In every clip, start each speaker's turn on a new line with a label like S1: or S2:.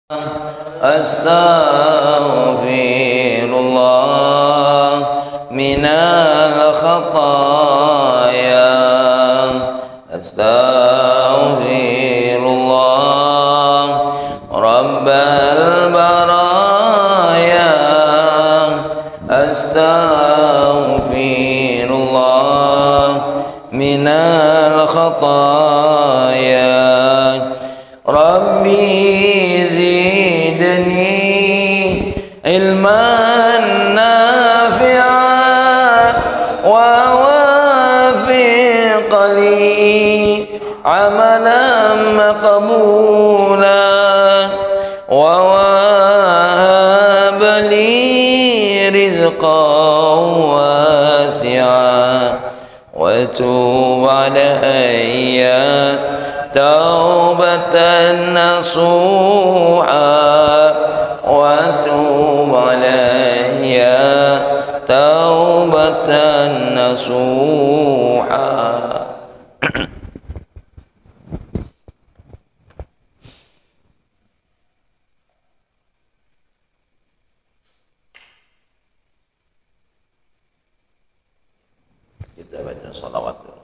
S1: Astaghfirullah minal khataya. Astaghfirullah rabbal baraya. Astaghfirullah minal khataya. Rabbi zidni ilman nafi'an wa wafiq li amalan maqbulan wa wahab li rizqan wasi'an wa tub alayya taubatan nasuha wa tub alayya taubatan nasuha. Kita baca salawat dulu.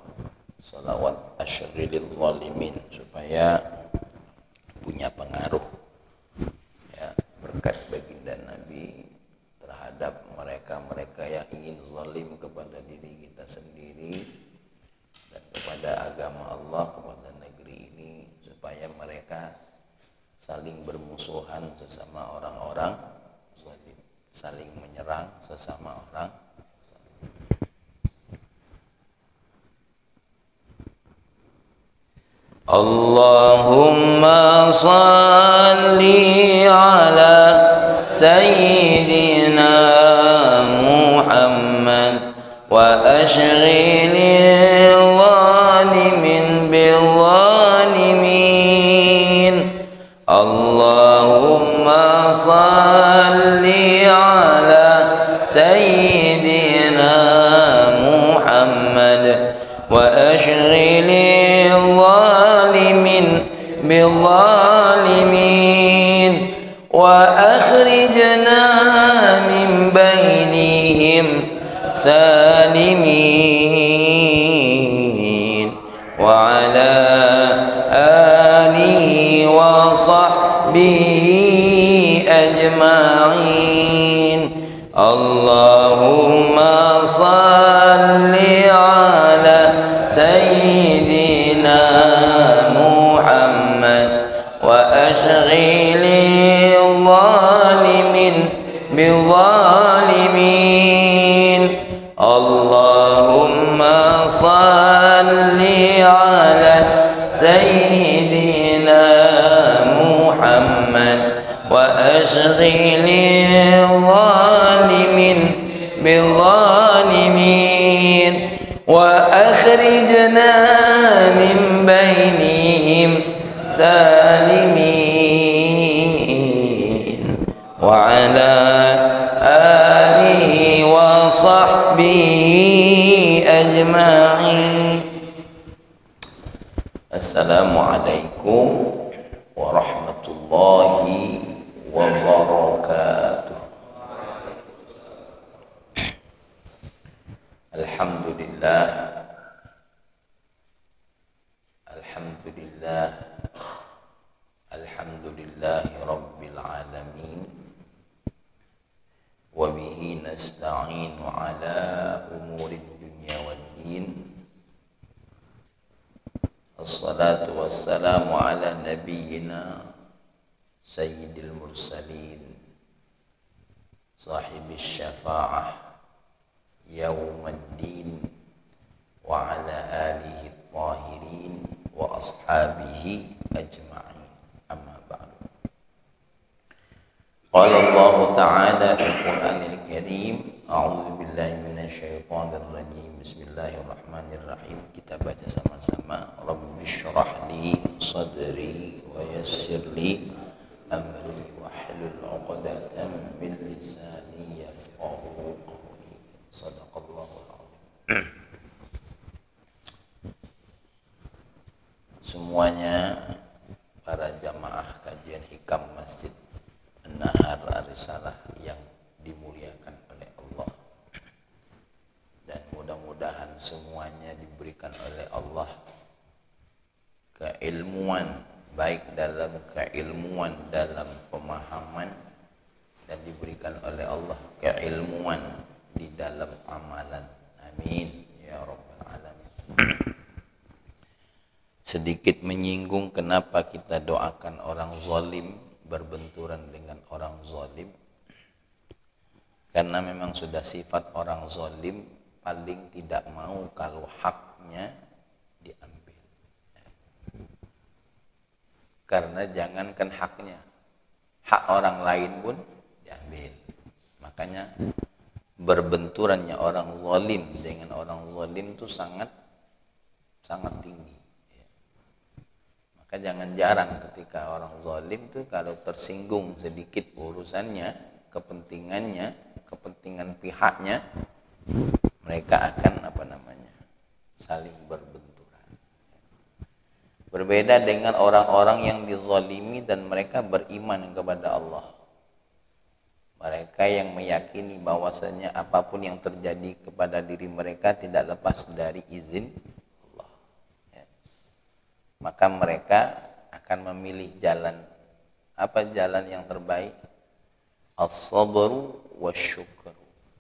S1: Salawat asyghilil zalimin supaya punya pengaruh ya, berkat baginda Nabi terhadap mereka-mereka yang ingin zalim kepada diri kita sendiri dan kepada agama Allah, kepada negeri ini, supaya mereka saling bermusuhan sesama orang-orang zalim, saling menyerang sesama orang. Allahumma salli ala sayyidina Muhammad wa ashghilil zalimin bil zalimin. Allahumma salli ala sayyidina Muhammad wa ashghilil بالظالمين وأخرجنا من بينهم سالمين وعلى آله وصحبه أجمعين. اللهم صل على سيدنا وأشغل الظالمين بالظالمين. اللهم صل على سيدنا محمد وأشغل الظالمين بالظالمين وأخرجنا من بينهم سالمين وعلى آله وصحبه أجمعين. Assalamualaikum warahmatullahi wabarakatuh. Alhamdulillah, alhamdulillah, alhamdulillahi rabbil alamin, wa bihi nasta'inu ala umurid dunya waddin. Assalatu wassalamu ala nabiyyina sayyidil mursalin sahibis syafa'ah yawmaddin wa ala alihi tahirin wa ashabihi ajma'in. Amma ba'du. Qala Allah ta'ala fil Qur'anil Karim, a'udzu billahi minasyaitonir rajim. Bismillahirrahmanirrahim. Kita baca sama-sama. Rabbishrah li sadri wa yassir li amri wahlul 'uqdatam min lisani yafqahu qawli. Shadaqallahul 'azim. Semuanya para jamaah kajian hikam Masjid An-Nahar Ar-Risalah yang dimuliakan oleh Allah, dan mudah-mudahan semuanya diberikan oleh Allah keilmuan, baik dalam keilmuan dalam pemahaman, dan diberikan oleh Allah keilmuan di dalam amalan. Amin ya rabbal alamin. Sedikit menyinggung kenapa kita doakan orang zalim berbenturan dengan orang zalim, karena memang sudah sifat orang zalim paling tidak mau kalau haknya diambil. Karena jangankan haknya, hak orang lain pun diambil. Makanya berbenturannya orang zalim dengan orang zalim itu sangat tinggi. Maka jangan jarang ketika orang zalim itu kalau tersinggung sedikit urusannya, kepentingannya, kepentingan pihaknya, mereka akan saling berbenturan. Berbeda dengan orang-orang yang dizalimi dan mereka beriman kepada Allah. Mereka yang meyakini bahwasanya apapun yang terjadi kepada diri mereka tidak lepas dari izin Allah. Ya. Maka mereka akan memilih jalan. Apa jalan yang terbaik? As-sabru wasyukru.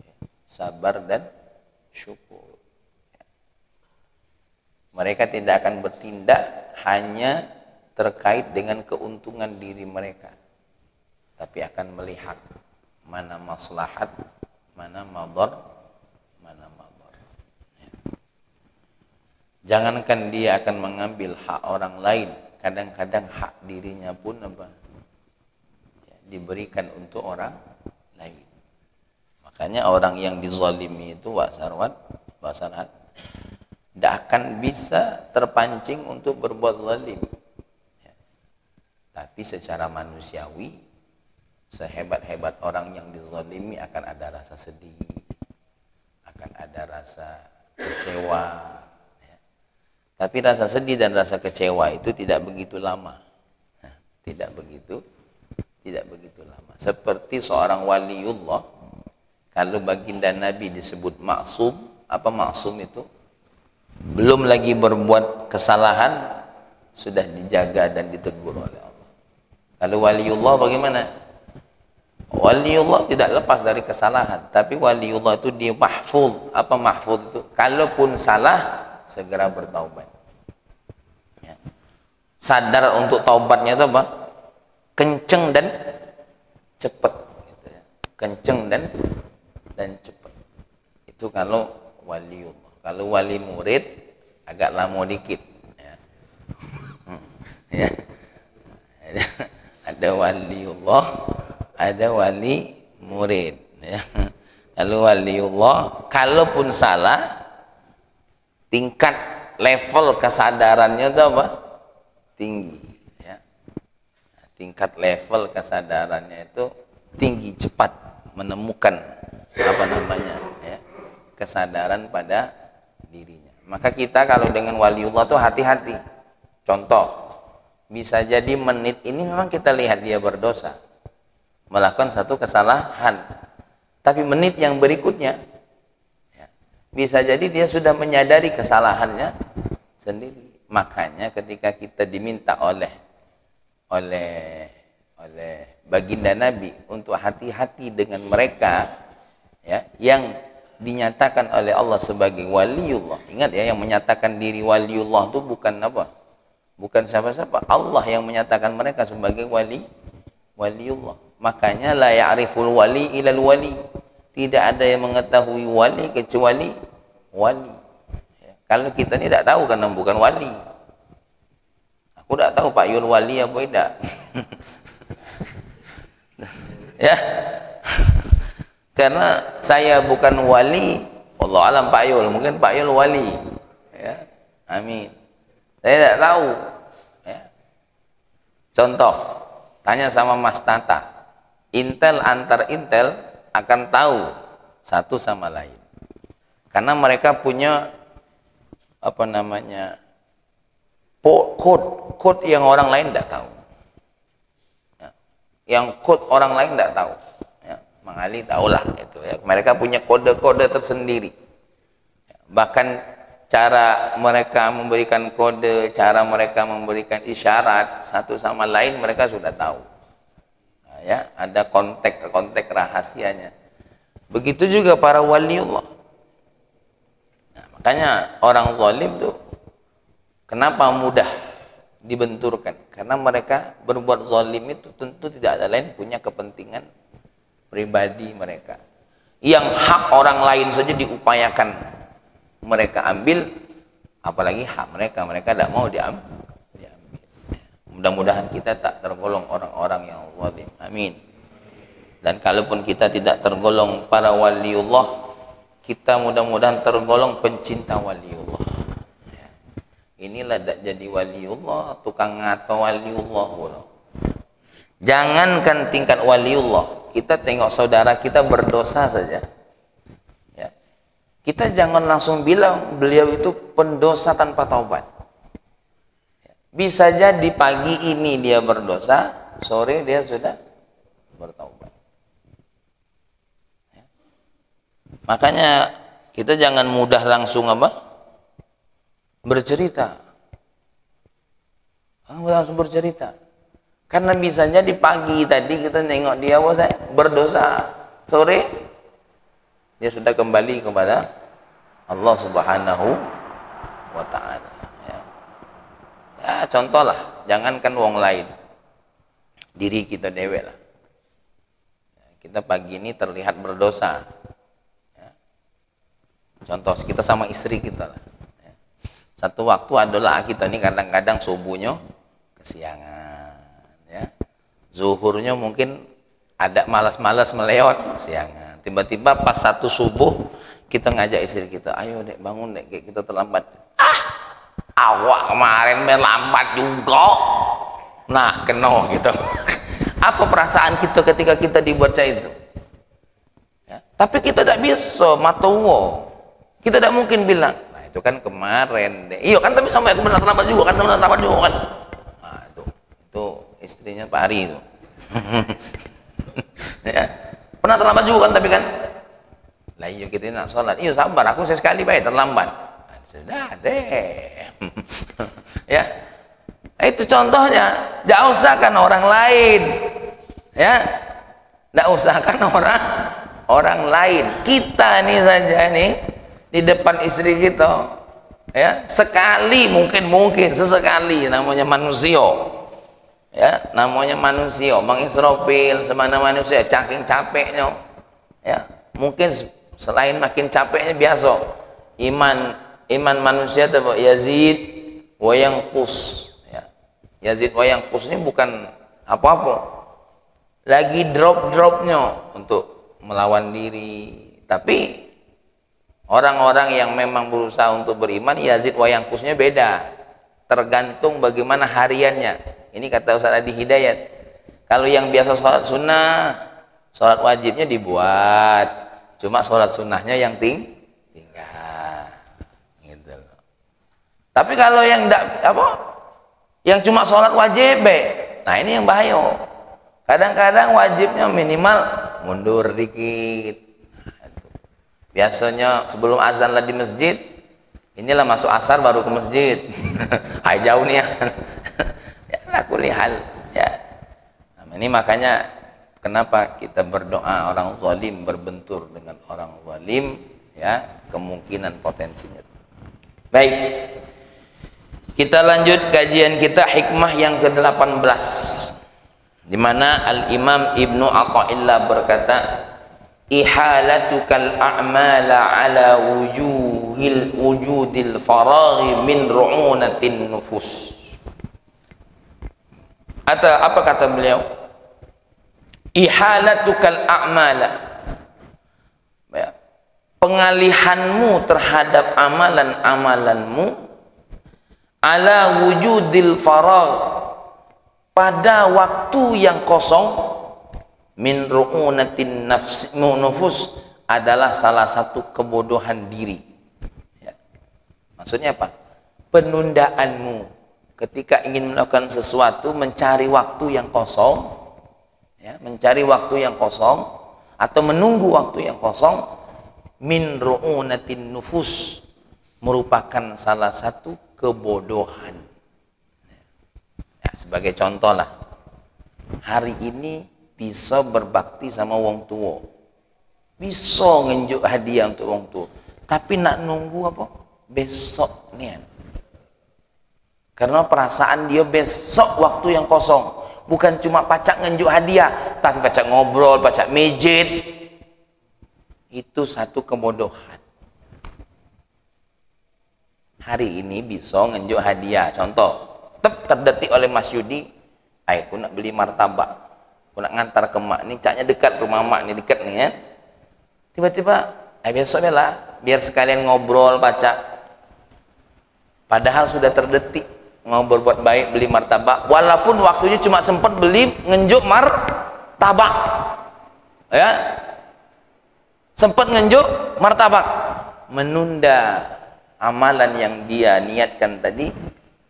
S1: Ya. Sabar dan syukur. Ya. Mereka tidak akan bertindak hanya terkait dengan keuntungan diri mereka, tapi akan melihat mana maslahat, mana madhar. Ya. Jangankan dia akan mengambil hak orang lain, kadang-kadang hak dirinya pun ya, diberikan untuk orang lain. Makanya orang yang dizalimi itu Pak Sarhat tidak akan bisa terpancing untuk berbuat zalim. Ya. Tapi secara manusiawi, sehebat-hebat orang yang dizalimi akan ada rasa sedih, akan ada rasa kecewa. Ya. Tapi rasa sedih dan rasa kecewa itu tidak begitu lama. Nah, tidak begitu lama. Seperti seorang waliullah, kalau baginda Nabi disebut maksum, apa maksum itu? Belum lagi berbuat kesalahan, sudah dijaga dan ditegur oleh Allah. Kalau waliullah bagaimana? Waliullah tidak lepas dari kesalahan, tapi waliullah itu dia mahfuz. Apa mahfuz itu? Kalaupun salah, segera bertaubat. Ya. Sadar untuk taubatnya itu apa? Kenceng dan cepat. Gitu ya. Kenceng dan cepat. Itu kalau waliullah. Kalau wali murid agak lama dikit. Ya. Ya. Ada waliullah, ada wali murid. Ya. Kalau waliullah, kalaupun salah, tingkat level kesadarannya itu apa? Tinggi. Ya. Tingkat level kesadarannya itu tinggi, cepat menemukan ya, kesadaran pada dirinya. Maka kita kalau dengan waliullah itu hati-hati. Contoh, bisa jadi menit ini memang kita lihat dia berdosa, melakukan satu kesalahan, tapi menit yang berikutnya ya, bisa jadi dia sudah menyadari kesalahannya sendiri. Makanya ketika kita diminta oleh baginda Nabi untuk hati-hati dengan mereka ya, yang dinyatakan oleh Allah sebagai waliullah. Ingat ya, yang menyatakan diri waliullah itu bukan apa? Bukan siapa-siapa. Allah yang menyatakan mereka sebagai waliullah. Makanya la ya'riful wali ilal wali. Tidak ada yang mengetahui wali kecuali wali. Ya. Kalau kita tidak tahu karena bukan wali. Aku tidak tahu Pak Yul wali apa tidak. Ya. Karena saya bukan wali, wallahu alam Pak Yul, mungkin Pak Yul wali. Ya. Amin. Saya tidak tahu. Ya. Contoh, tanya sama Mas Tata. Intel antar Intel akan tahu satu sama lain. Karena mereka punya code yang orang lain tidak tahu. yang kode orang lain tidak tahu. Ya, Mang Ali tahulah itu ya. Mereka punya kode-kode tersendiri. Bahkan cara mereka memberikan kode, cara mereka memberikan isyarat satu sama lain mereka sudah tahu. Nah, ya, ada kontak rahasianya. Begitu juga para waliullah. Nah, makanya orang zalim tuh kenapa mudah dibenturkan? Karena mereka berbuat zalim itu tentu tidak ada lain punya kepentingan pribadi mereka. Yang hak orang lain saja diupayakan mereka ambil, apalagi hak mereka tidak mau diambil. Mudah-mudahan kita tak tergolong orang-orang yang zalim. Amin. Dan kalaupun kita tidak tergolong para waliullah, kita mudah-mudahan tergolong pencinta waliullah. Inilah tak jadi waliullah, tukang ngato waliullah. Jangankan tingkat waliullah, kita tengok saudara kita berdosa saja. Ya. Kita jangan langsung bilang beliau itu pendosa tanpa taubat. Bisa jadi pagi ini dia berdosa, sore dia sudah bertaubat. Ya. Makanya kita jangan mudah langsung bercerita. Langsung bercerita. Karena bisa jadi pagi tadi kita nengok dia berdosa, sore dia sudah kembali kepada Allah Subhanahu wa ta'ala. Ya, contohlah, jangankan wong lain, diri kita dewe lah. Kita pagi ini terlihat berdosa. Ya. Contoh kita sama istri kita lah. Ya. Satu waktu adalah kita ini kadang-kadang subuhnya kesiangan, ya. Zuhurnya mungkin ada malas-malas melewat kesiangan. Tiba-tiba pas satu subuh kita ngajak istri kita, ayo dek bangun dek, kita terlambat. Awak kemarin melambat juga. Nah, kena gitu. Apa perasaan kita ketika kita dibuat itu? Ya, tapi kita tidak bisa matawo. Kita tidak mungkin bilang, nah itu kan kemarin deh. Iya kan, tapi sampai aku benar terlambat juga kan, Nah, itu istrinya Pak Ari itu. Ya, pernah terlambat juga kan, tapi kan. Lah iya kita nak sholat. Iya sabar, aku sekali baik terlambat. Sudah deh. Ya, itu contohnya. Jangan usahkan orang lain, ya, tidak usahkan orang lain. Kita nih saja nih di depan istri kita, ya, sekali mungkin sesekali, namanya manusia, ya, namanya manusia. Bang Israfil semana manusia caking capeknya, ya, mungkin selain makin capeknya biasa iman manusia itu Yazid wa yanqus, ya. Yazid wa yanqus ini bukan apa-apa, lagi drop-dropnya untuk melawan diri. Tapi orang-orang yang memang berusaha untuk beriman, Yazid wa yanqusnya beda, tergantung bagaimana hariannya. Ini kata Ustaz Adi Hidayat, kalau yang biasa sholat sunnah, sholat wajibnya dibuat, cuma sholat sunnahnya yang tinggal. Tapi kalau yang yang cuma sholat wajib, nah ini yang bahaya. Kadang-kadang wajibnya minimal mundur dikit. Biasanya sebelum azan lah di masjid, inilah masuk asar baru ke masjid. Hai jauh nih ya. Ya aku lihat ya. Nah, ini makanya kenapa kita berdoa orang zalim berbentur dengan orang zalim, ya, kemungkinan potensinya. Baik. Kita lanjut kajian kita, hikmah yang ke-18, di mana Al-Imam Ibnu Athaillah berkata, ihalatukal a'mala ala wujudil faraghi min ru'unatin nufus. Atau apa kata beliau? Ihalatukal a'mala, ya, pengalihanmu terhadap amalan-amalanmu ala wujudil faragh, pada waktu yang kosong, min ru'unatin nufus, adalah salah satu kebodohan diri, ya. Maksudnya apa? Penundaanmu ketika ingin melakukan sesuatu, mencari waktu yang kosong, Ya, mencari waktu yang kosong atau menunggu waktu yang kosong min ru'unatin nufus, merupakan salah satu kebodohan. Ya, sebagai contoh lah, hari ini bisa berbakti sama wong tua, bisa ngenjuk hadiah untuk wong tua, tapi nak nunggu apa? Besok nian. Karena perasaan dia besok waktu yang kosong. Bukan cuma pacak ngenjuk hadiah, tapi pacak ngobrol, pacak mejit. Itu satu kebodohan. Hari ini bisa ngenjuk hadiah. Contoh, terdetik oleh Mas Yudi, aku nak beli martabak, aku nak ngantar ke mak ni, caknya dekat rumah mak ni, dekat ni kan. Tiba-tiba, besok lah, biar sekalian ngobrol, pacak. Padahal sudah terdetik mau berbuat baik, beli martabak, walaupun waktunya cuma sempat beli ngenjuk martabak, ya, sempat ngenjuk martabak. Menunda amalan yang dia niatkan tadi,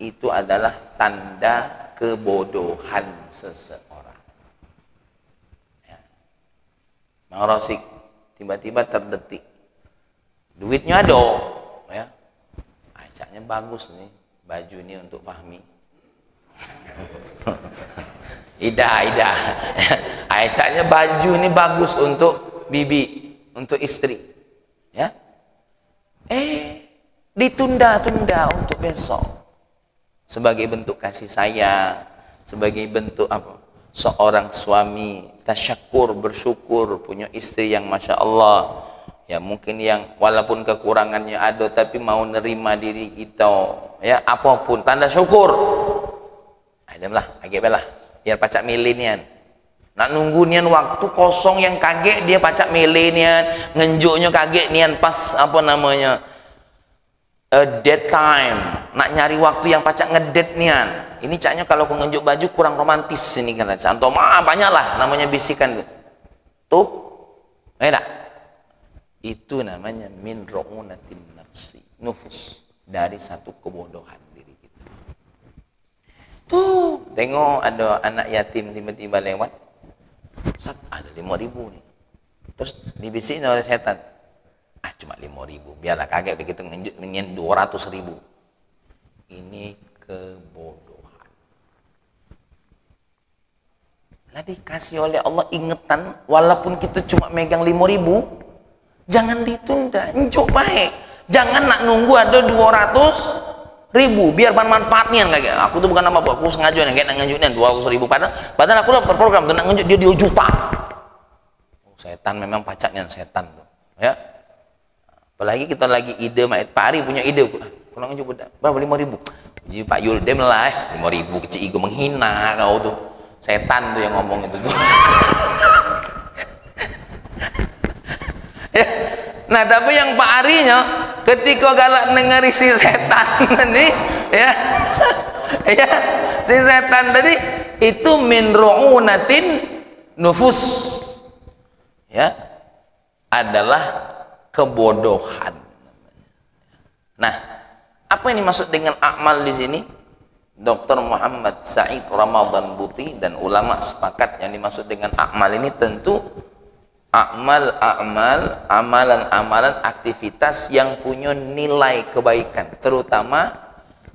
S1: itu adalah tanda kebodohan seseorang. Ya. Mau rosik, tiba-tiba terdetik, duitnya ada, ya, acaknya bagus nih baju ini untuk Fahmi. Ida, acaknya baju ini bagus untuk bibi, untuk istri, ya. Ditunda-tunda untuk besok, sebagai bentuk kasih sayang, sebagai bentuk apa? Seorang suami tasyakur, bersyukur punya istri yang masya Allah, ya, mungkin yang walaupun kekurangannya ada tapi mau nerima diri kita, ya, apapun tanda syukur. Adamlah, agak belah, biar pacak milih nian. Nak nunggu nian waktu kosong yang kaget, dia pacak milih nian, ngenjuknya kaget nian pas apa namanya, dead time, nak nyari waktu yang pacak ngedet nian. Ini caknya kalau aku ngenjuk baju kurang romantis ini kan, contoh banyak lah namanya bisikan tuh, enggak. Itu namanya min ru'unatin nufus, dari satu kebodohan diri kita. Tuh, tengok ada anak yatim tiba-tiba lewat, ada 5.000 nih, terus dibisikin oleh setan, cuma 5.000, biarlah kaget begitu ngenjuk 200.000. Ini kebodohan. Lah dikasih oleh Allah ingetan, walaupun kita cuma megang 5.000, jangan ditunda, njuk baik. Jangan nak nunggu ada 200.000, biar manfaatnya kayak. Aku tuh bukan apa-apa, aku sengaja nih kayak nak ngenjuknya 200.000, padahal aku lah terprogram tuh nak ngenjuk dia 2 juta. Setan memang pacaknya setan tuh, ya. Apalagi kita lagi ide, Pak Ari punya ide, kalau ngenjuk berapa 5.000, jadi Pak Yuldem lah, 5.000 kecil ego, menghina kau tuh. Setan tuh yang ngomong itu tuh. Ya. Nah, tapi yang Pak Arinya ketika galak dengeri si setan tadi, ya, ya, si setan tadi itu min ru'unatin nufus, ya, adalah kebodohan. Nah, apa yang dimaksud dengan amal di sini? Dr. Muhammad Said Ramadan Buti dan ulama sepakat yang dimaksud dengan amal ini tentu amalan-amalan aktivitas yang punya nilai kebaikan, terutama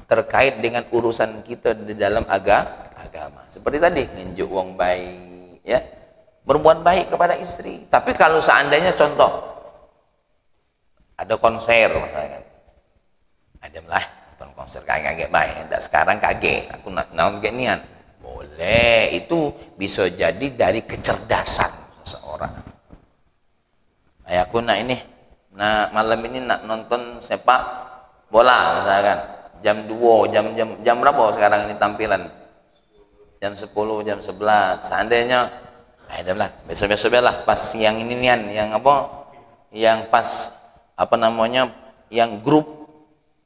S1: terkait dengan urusan kita di dalam agama. Seperti tadi, ngenjuk wong baik, ya, berbuat baik kepada istri. Tapi kalau seandainya contoh ada konser misalnya, ada lah konser kaget baik, enggak sekarang kaget, aku nak kaget nian, boleh, itu bisa jadi dari kecerdasan seseorang. Aku nak ini, nah malam ini nak nonton sepak bola misalkan, jam 2, jam berapa sekarang ini tampilan? Jam 10, jam 11. Seandainya, lah besok lah pas yang ini nian, yang apa? Yang pas apa namanya? Yang grup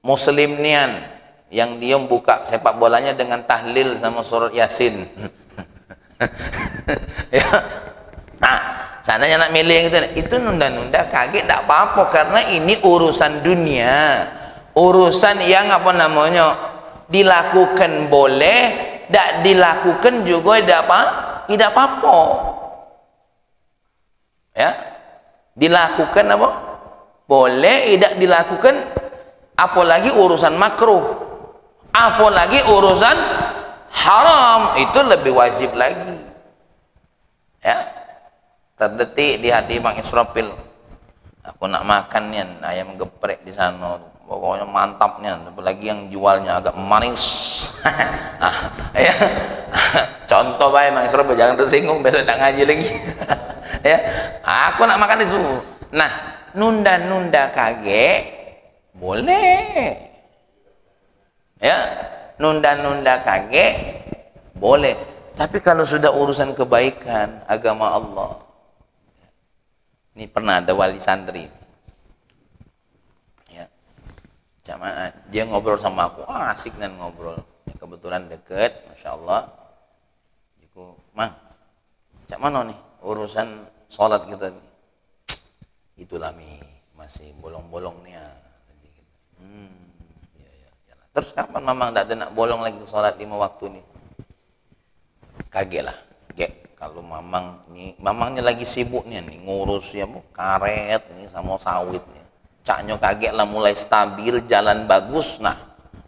S1: Muslim nian, yang dia buka sepak bolanya dengan tahlil sama surat Yasin. Ya. Nah, seandainya nak milih yang itu nunda-nunda kaget tidak apa-apa, karena ini urusan dunia, urusan yang apa namanya dilakukan boleh, tidak dilakukan juga tidak apa, tidak apa-apa. Ya. Dilakukan apa? Boleh, tidak dilakukan, apalagi urusan makruh. Apalagi urusan haram, itu lebih wajib lagi. Ya. Terdetik di hati Bang Israfil, aku nak makan nih ayam geprek di sana, pokoknya mantap nih, apalagi yang jualnya agak manis. Ya. Contoh baik Bang Israfil, jangan tersinggung, besok tak ngaji lagi. Ya, aku nak makan itu. Nah, nunda-nunda kagek boleh. Ya, nunda-nunda kagek boleh. Tapi kalau sudah urusan kebaikan agama Allah, ini pernah ada wali santri, ya, jamaah, dia ngobrol sama aku, asik dan ngobrol, ya, kebetulan deket, masya Allah. Aku, Mang, cak mana nih urusan sholat kita nih? Itulah mi, masih bolong-bolong nih ya. Ya. Terus kapan Mamang tak nak bolong lagi sholat 5 waktu nih? Kaget lah, kalau mamangnya lagi sibuk nih ngurus ya karet nih sama sawit nih. Caknya kaget lah, mulai stabil, jalan bagus. Nah,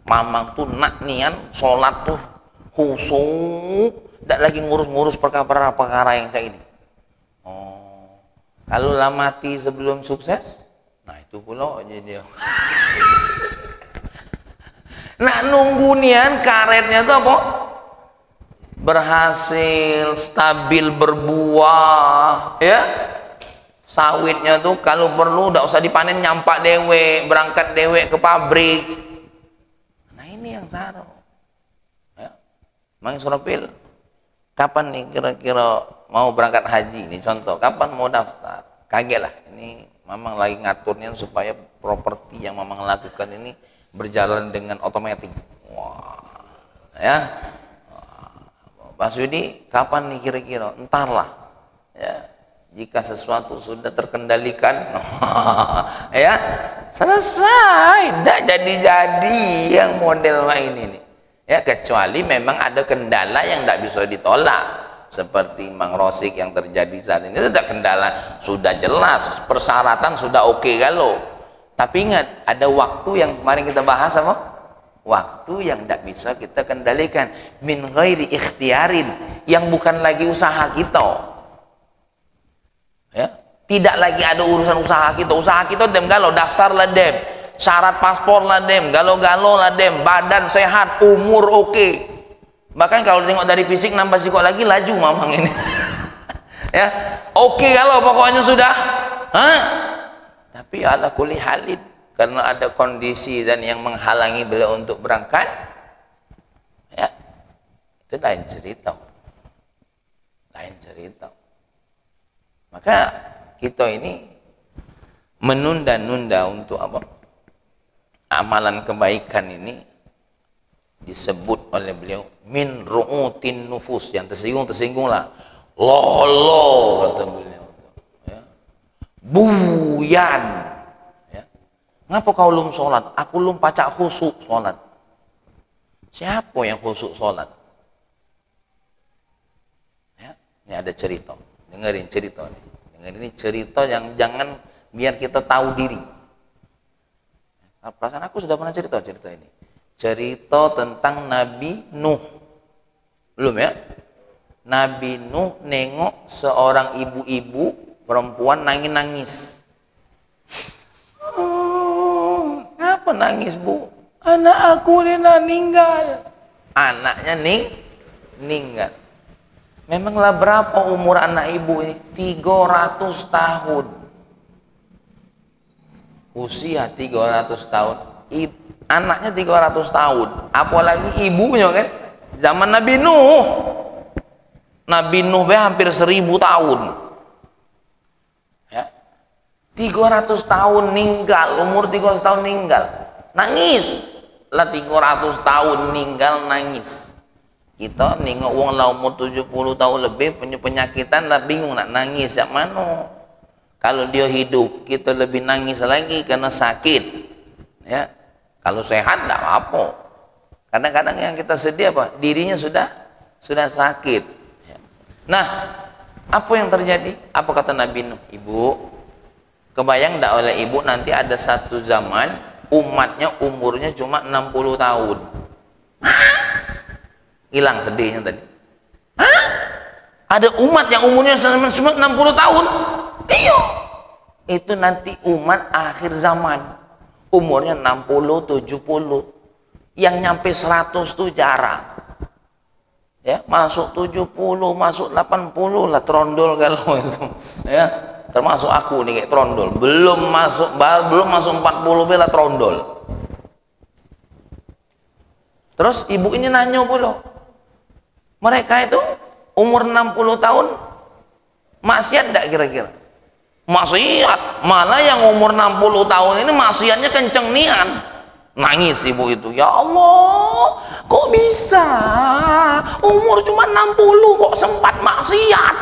S1: mamang tuh nak nian sholat tuh khusyuk, tidak lagi ngurus-ngurus perkara-perkara yang cak ini. Oh, kalau lah mati sebelum sukses, nah itu pula aja dia. Nak nunggu nian karetnya tuh apa? Berhasil, stabil, berbuah, ya. Sawitnya tuh kalau perlu tidak usah dipanen, nyampak dewe, berangkat dewe ke pabrik. Nah ini yang salah. Ya. Mang Israfil, kapan nih kira-kira mau berangkat haji? Ini contoh, kapan mau daftar? Kaget lah, ini Mamang lagi ngaturnya supaya properti yang Mamang lakukan ini berjalan dengan otomatis. Wah, ya. Pak Sudi, kapan nih kira-kira? Entarlah, ya. Jika sesuatu sudah terkendalikan, ya selesai, tidak jadi-jadi yang model lain ini. Ya, kecuali memang ada kendala yang tidak bisa ditolak, seperti Mang Rosik yang terjadi saat ini. Tidak kendala, sudah jelas, persyaratan sudah oke kalau. Tapi ingat, ada waktu yang kemarin kita bahas apa? Waktu yang tidak bisa kita kendalikan, min ghairi ikhtiarin, yang bukan lagi usaha kita, ya, tidak lagi ada urusan usaha kita dem galau, daftar lah dem, syarat paspor lah dem, galau-galau lah dem, badan sehat, umur oke. Bahkan kalau tengok dari fisik nambah sikok lagi, laju Mamang ini. Ya, oke kalau pokoknya sudah, tapi ala kulli halid, karena ada kondisi dan yang menghalangi beliau untuk berangkat, ya, itu lain cerita. Maka kita ini menunda-nunda untuk apa? Amalan kebaikan ini disebut oleh beliau min ru'utin nufus, yang tersinggung lah, lolo kata beliau, ya. Buyan. Ngapa kau lum sholat? Aku lum pacak khusuk sholat. Siapa yang khusuk sholat? Ya, ini ada cerita. Dengerin cerita nih. Dengerin ini cerita yang jangan biar kita tahu diri. Perasaan aku sudah pernah cerita ini. Cerita tentang Nabi Nuh. Belum ya? Nabi Nuh nengok seorang ibu-ibu perempuan nangis-nangis. Kenapa nangis, Bu? Anak aku ini meninggal. Anaknya meninggal. Memanglah berapa umur anak ibu ini? 300 tahun. Usia 300 tahun. Anaknya 300 tahun. Apalagi ibunya kan? Zaman Nabi Nuh. Nabi Nuh hampir 1000 tahun. 300 tahun meninggal, umur 300 tahun meninggal, nangis lah. 300 tahun meninggal nangis. Kita nengok wong lah umur 70 tahun lebih punya penyakitan lah, bingung nak nangis yang mana. Kalau dia hidup kita lebih nangis lagi karena sakit, ya. Kalau sehat tidak apa. Kadang-kadang yang kita sedih apa? Dirinya sudah sakit, ya. Nah, apa yang terjadi? Apa kata Nabi Nuh? Ibu, kebayang tidak oleh ibu nanti ada satu zaman umatnya umurnya cuma 60 tahun. Hilang sedihnya tadi. Hah? Ada umat yang umurnya 60 tahun? Iya. Itu nanti umat akhir zaman. Umurnya 60, 70. Yang nyampe 100 tuh jarang. Ya, masuk 70, masuk 80 lah trondol kalau itu. Ya, termasuk aku nih kayak trondol. Belum masuk 40 bela trondol. Terus ibu ini nanya pula. Mereka itu umur 60 tahun maksiat enggak kira-kira? Maksiat. Malah yang umur 60 tahun ini maksiatnya kenceng nian. Nangis ibu itu, ya Allah, kok bisa umur cuma 60 kok sempat maksiat.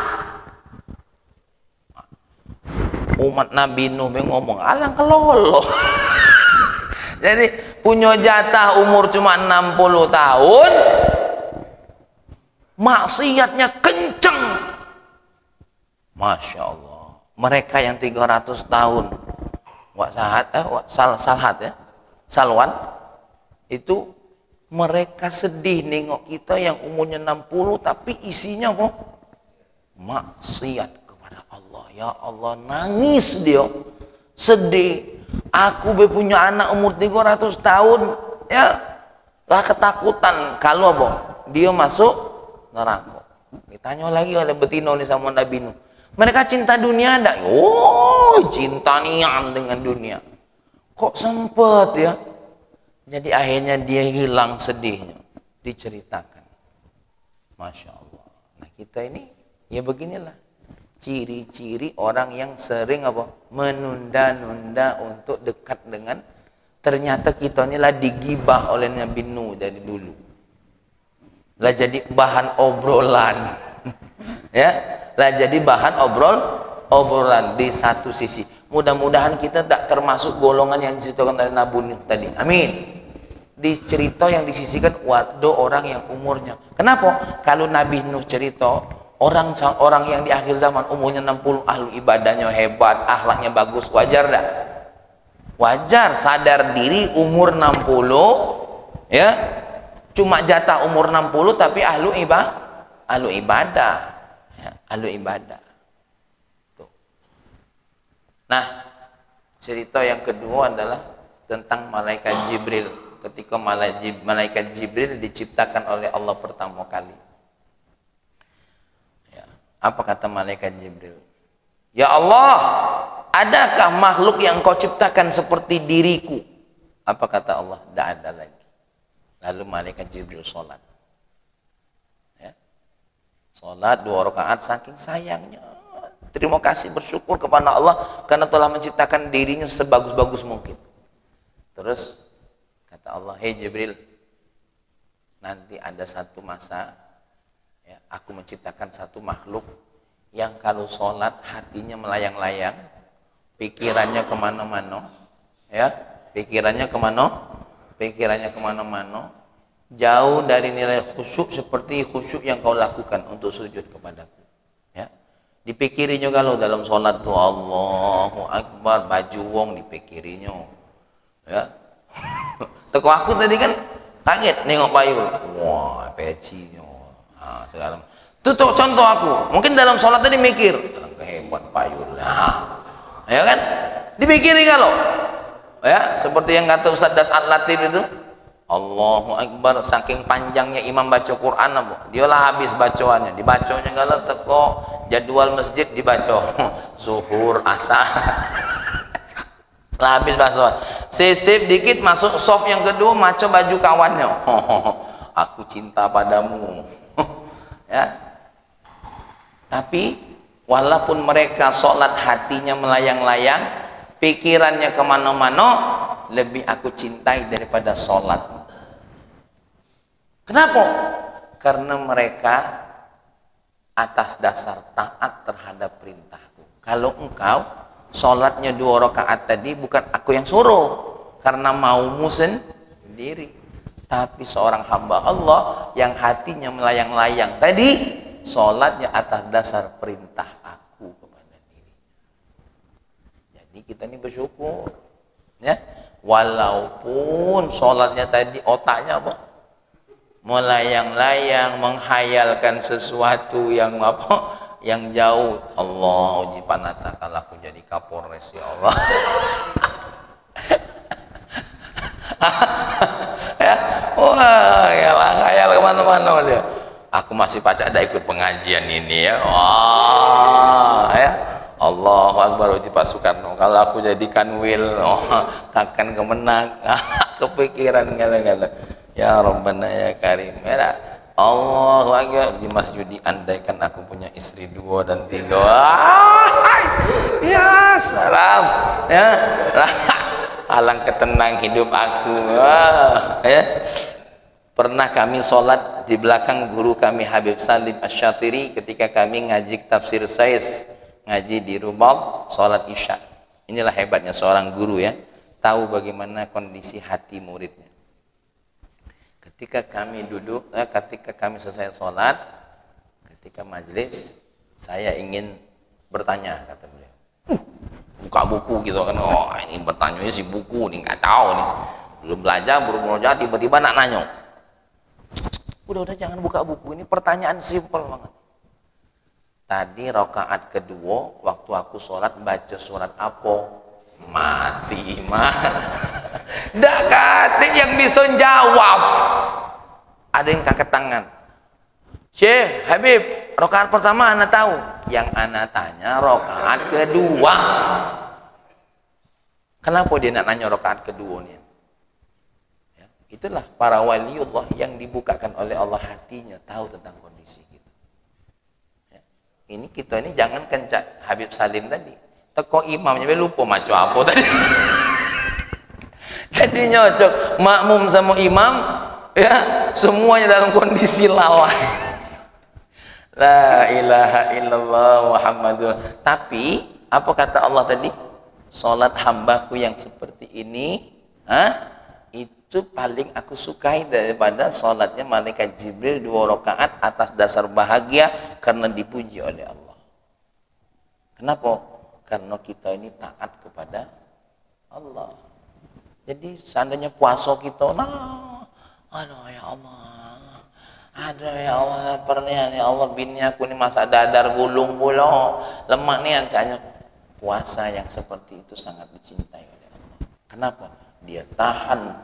S1: Umat Nabi Nuh ngomong alang kelolo. Jadi punya jatah umur cuma 60 tahun, maksiatnya kenceng. Masya Allah. Mereka yang 300 tahun salhat ya, salwan itu mereka sedih nengok kita yang umurnya 60 tapi isinya kok maksiat kepada Allah. Ya Allah, nangis dia, sedih. Aku punya anak umur 300 tahun ya lah ketakutan kalau apa dia masuk neraka. Ditanya lagi oleh betina ini sama Nabi Nuh, mereka cinta dunia enggak? Oh, cinta nian dengan dunia. Kok sempet ya? Jadi akhirnya dia hilang sedihnya. Diceritakan. Masya Allah. Nah kita ini ya beginilah. Ciri-ciri orang yang sering apa? Menunda-nunda untuk dekat dengan. Ternyata kita inilah digibah oleh Nabi Nuh dari dulu. Lah jadi bahan obrolan. Ya, lah jadi bahan obrolan di satu sisi. Mudah-mudahan kita tak termasuk golongan yang diceritakan dari Nabi Nuh tadi. Amin. Di cerita yang disisikan waduh orang yang umurnya. Kenapa? Kalau Nabi Nuh cerita orang yang di akhir zaman umurnya 60, ahlu ibadahnya hebat, akhlaknya bagus, wajar tak? Wajar, sadar diri umur 60 ya. Cuma jatah umur 60 tapi ahlu ibadah. Ya, ahlu ibadah. Nah, cerita yang kedua adalah tentang malaikat Jibril. Ketika malaikat Jibril diciptakan oleh Allah pertama kali. Ya, apa kata malaikat Jibril? Ya Allah, adakah makhluk yang kau ciptakan seperti diriku? Apa kata Allah? Tidak ada lagi. Lalu malaikat Jibril sholat. Ya. Sholat 2 rakaat saking sayangnya. Terima kasih, bersyukur kepada Allah karena telah menciptakan dirinya sebagus-bagus mungkin. Terus kata Allah, hei Jibril, nanti ada satu masa ya, aku menciptakan satu makhluk yang kalau sholat hatinya melayang-layang, pikirannya kemana-mana, ya, pikirannya kemana-mana, jauh dari nilai khusyuk seperti khusyuk yang kau lakukan untuk sujud kepadaku. Dipikirinya kalau dalam sholat tuh Allahu Akbar, baju wong dipikirinya ya. Teko aku tadi kan kaget nengok payul, wah pecinya sekarang itu tuh contoh aku. Mungkin dalam sholat tadi mikir kehebat payul, nah, ya kan dipikiri kalau ya seperti yang kata Ustaz Das Al-Latif itu, Allahu Akbar, saking panjangnya imam baca Quran apa? Dialah habis bacaannya, dibacanya kalau teko jadwal masjid dibaca zuhur, asar. Lah habis bacaan. Sisip dikit masuk soft yang kedua maca baju kawannya. Aku cinta padamu. Ya. Tapi walaupun mereka sholat hatinya melayang-layang, pikirannya kemana-mana, lebih aku cintai daripada sholat. Kenapa? Karena mereka atas dasar taat terhadap perintahku. Kalau engkau sholatnya 2 rakaat tadi bukan aku yang suruh, karena maumu sendiri, tapi seorang hamba Allah yang hatinya melayang-layang tadi, sholatnya atas dasar perintah aku kepada diri. Jadi kita ini bersyukur, ya. Walaupun sholatnya tadi otaknya apa? Melayang-layang, menghayalkan sesuatu yang apa? Yang jauh. Allah uji panata kalau aku jadi Kapolres, ya Allah. Ya, wah, khayal kemana-mana dia. Aku masih pacak ada ikut pengajian ini ya. Wah, ya. Allahu Akbar uji Pak Soekarno. Kalau aku jadi kanwil, akan kemenang. Kepikiran gala-gala. Ya Rabbana ya Karim. Ya, Allahu Akbar uji Mas Judi. Andaikan aku punya istri 2 dan 3. Ya salam. Ya. Alangkah tenang hidup aku. Ya. Pernah kami sholat di belakang guru kami Habib Salim Asy-Syatiri ketika kami ngaji tafsir Sais, ngaji di rumah sholat Isya. Inilah hebatnya seorang guru ya, tahu bagaimana kondisi hati muridnya. Ketika kami duduk, ketika kami selesai sholat, ketika majelis, saya ingin bertanya, kata beliau. Buka buku gitu kan, oh ini bertanya si buku nih, nggak tahu nih, belum belajar, tiba-tiba nak nanya. Udah jangan buka buku, ini pertanyaan simpel banget. Tadi rakaat kedua waktu aku sholat baca surat apa? Mati mah. Dak kate yang bisa jawab. Ada yang angkat tangan. Syekh Habib, rakaat pertama ana tahu. Yang ana tanya rakaat kedua. Kenapa dia nak nanya rakaat kedua nih? Ya, itulah para waliullah yang dibukakan oleh Allah hatinya tahu tentang kondisi kita. Ya, ini kita ini jangan kencak Habib Salim tadi. Teko imamnya lupa macam apa tadi. Jadi nyocok makmum sama imam ya semuanya dalam kondisi lalai. La ilaha illallah Muhammadur. Tapi apa kata Allah tadi? Salat hambaku yang seperti ini, itu paling aku sukai daripada salatnya malaikat Jibril 2 rakaat atas dasar bahagia karena dipuji oleh Allah. Kenapa? Karena kita ini taat kepada Allah. Jadi seandainya puasa kita, aduh ya Allah, aduh ya Allah, laparnya ya Allah, bini aku ini masa dadar gulung pula, lemak nih ancanya. Puasa yang seperti itu sangat dicintai oleh Allah. Kenapa? Dia tahan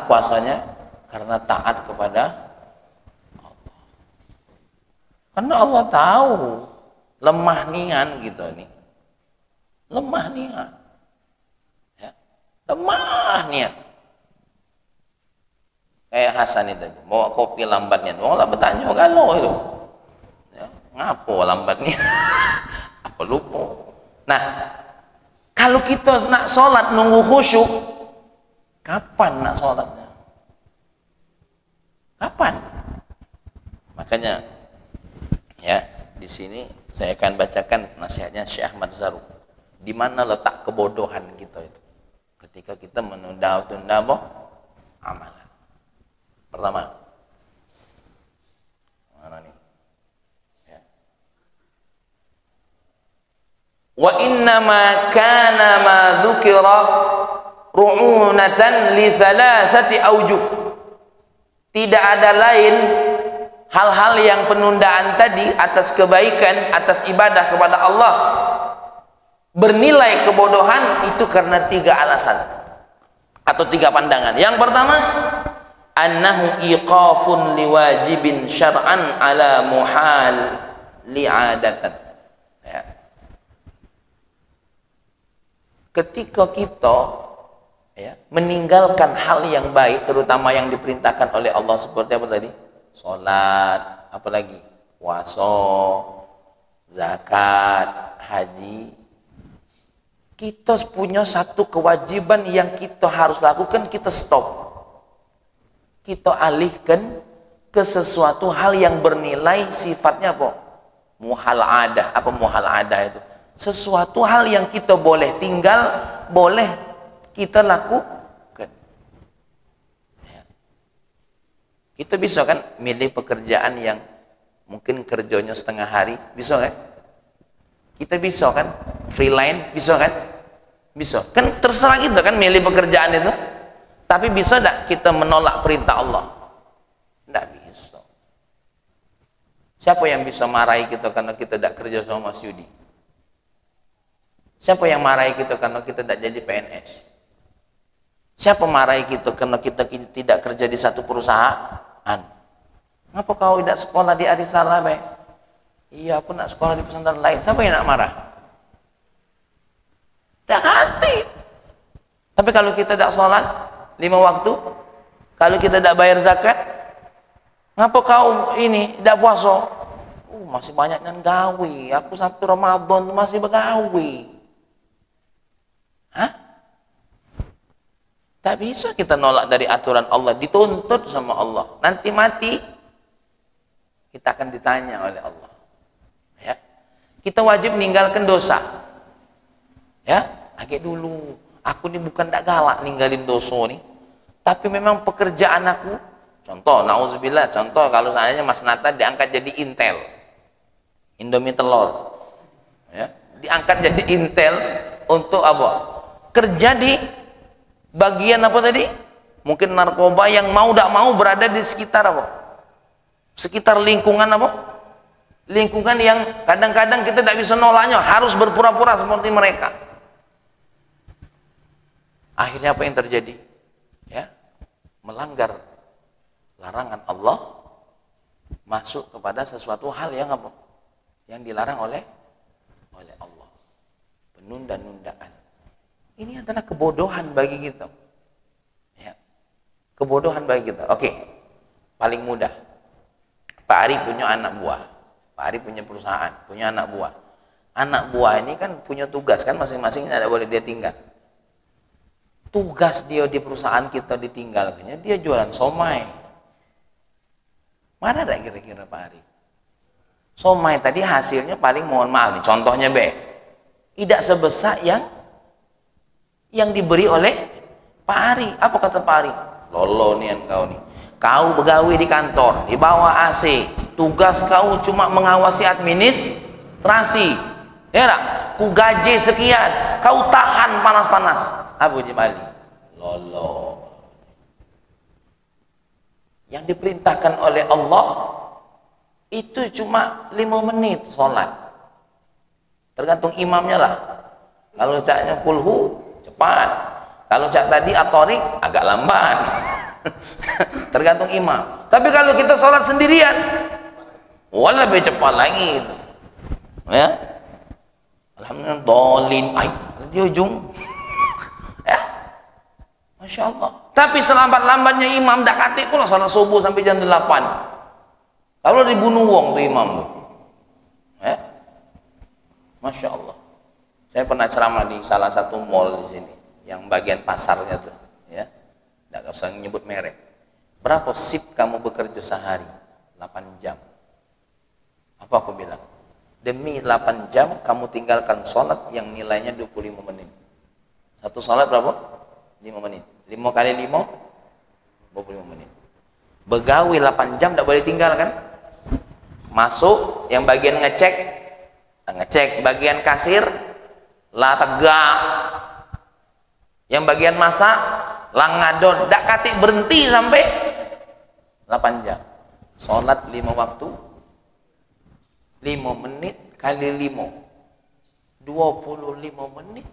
S1: puasanya karena taat kepada Allah. Karena Allah tahu lemah nian gitu nih. Lemah nian. Ya. Lemah nian. Kayak Hasan itu bawa kopi lambatnya. Mau lah bertanya galau itu. Ya, ngapo lambatnya? Apa lupa? Nah, kalau kita nak sholat nunggu khusyuk, kapan nak sholatnya? Kapan? Makanya, ya di sini saya akan bacakan nasihatnya Syekh Ahmad Zarruq. Di mana letak kebodohan kita itu? Ketika kita menunda-tunda amalan. Pertama, mana nih? Wa innama kana ma dzukira ru'unatan li thalathati aujuh. Tidak ada lain hal-hal yang penundaan tadi atas kebaikan, atas ibadah kepada Allah bernilai kebodohan itu karena 3 alasan atau 3 pandangan. Yang pertama, annahu iqafun liwajibin syar'an ala muhal li'adatan. Ketika kita meninggalkan hal yang baik, terutama yang diperintahkan oleh Allah seperti apa tadi? Salat, apalagi puasa, zakat, haji. Kita punya satu kewajiban yang kita harus lakukan, kita stop. Kita alihkan ke sesuatu hal yang bernilai sifatnya apa? Muhal adah. Apa muhal adah itu? Sesuatu hal yang kita boleh tinggal, boleh kita lakukan. Ya. Kita bisa kan milih pekerjaan yang mungkin kerjanya setengah hari, bisa kan? Kita bisa kan? Freelance, bisa kan? Bisa. Kan terserah kita kan milih pekerjaan itu. Tapi bisa tidak kita menolak perintah Allah? Tidak bisa. Siapa yang bisa marahi kita karena kita tidak kerja sama Mas Yudi? Siapa yang marahi kita karena kita tidak jadi PNS? Siapa marahi kita karena kita tidak kerja di satu perusahaan? Ngapa kau tidak sekolah di Arisalah, Be? Iya, aku nak sekolah di pesantren lain. Siapa yang nak marah? Tidak hati. Tapi kalau kita tidak sholat 5 waktu, kalau kita tidak bayar zakat, ngapa kau ini tidak puasa? Masih banyak yang gawe. Aku sampai Ramadan masih begawe. Hah? Tak bisa kita nolak dari aturan Allah, dituntut sama Allah. Nanti mati, kita akan ditanya oleh Allah. Ya. Kita wajib meninggalkan dosa. Ya, agak dulu. Aku ini bukan tak galak ninggalin dosa nih. Tapi memang pekerjaan aku, contoh, na'udzubillah, contoh kalau seandainya Mas Nata diangkat jadi Intel. Indomie telur. Ya, diangkat jadi Intel untuk apa? Kerja di bagian apa tadi? Mungkin narkoba yang mau tak mau berada di sekitar apa? Sekitar lingkungan apa? Lingkungan yang kadang-kadang kita tidak bisa nolaknya, harus berpura-pura seperti mereka. Akhirnya apa yang terjadi? Ya, melanggar larangan Allah, masuk kepada sesuatu hal yang apa? Yang dilarang oleh Allah. Penunda-nundaan. Ini adalah kebodohan bagi kita. Ya. Kebodohan bagi kita. Oke. Paling mudah. Pak Ari punya anak buah. Pak Ari punya perusahaan, punya anak buah. Anak buah ini kan punya tugas kan masing-masing, tidak boleh dia tinggal. Tugas dia di perusahaan kita ditinggalkannya, dia jualan somai. Mana ada kira-kira Pak Ari? Somai tadi hasilnya paling, mohon maaf nih, contohnya B, tidak sebesar yang diberi oleh Pak Ari. Apa kata Pak Ari? Lolo nih engkau nih. Kau begawe di kantor, di bawah AC. Tugas kau cuma mengawasi administrasi. Ya enggak? Ku gaji sekian, kau tahan panas-panas. Abu Jimali. Lolo. Yang diperintahkan oleh Allah itu cuma 5 menit sholat. Tergantung imamnya lah. Kalau caknya kulhu cepat, kalau cak tadi atorik agak lambat. Tergantung imam. Tapi kalau kita sholat sendirian, wala lebih cepat lagi itu. Ya, alhamdulillah dolin, ay di ujung. Ya, masya Allah. Tapi selambat-lambatnya imam dak katik pula sholat subuh sampai jam 8. Kalau dibunuh wong tuh imam tuh. Ya, masya Allah. Saya pernah ceramah di salah satu mall di sini, yang bagian pasarnya tuh, ya. Nggak usah nyebut merek. Berapa shift kamu bekerja sehari? 8 jam. Apa aku bilang? Demi 8 jam kamu tinggalkan sholat yang nilainya 25 menit. Satu sholat berapa? 5 menit. 5 kali 5, 25 menit. Begawi 8 jam tidak boleh tinggal kan? Masuk, yang bagian ngecek, bagian kasir lah tegak, yang bagian masak lah ngadon, dak katik berhenti sampai 8 jam. Sholat 5 waktu, 5 menit kali 5, 25 menit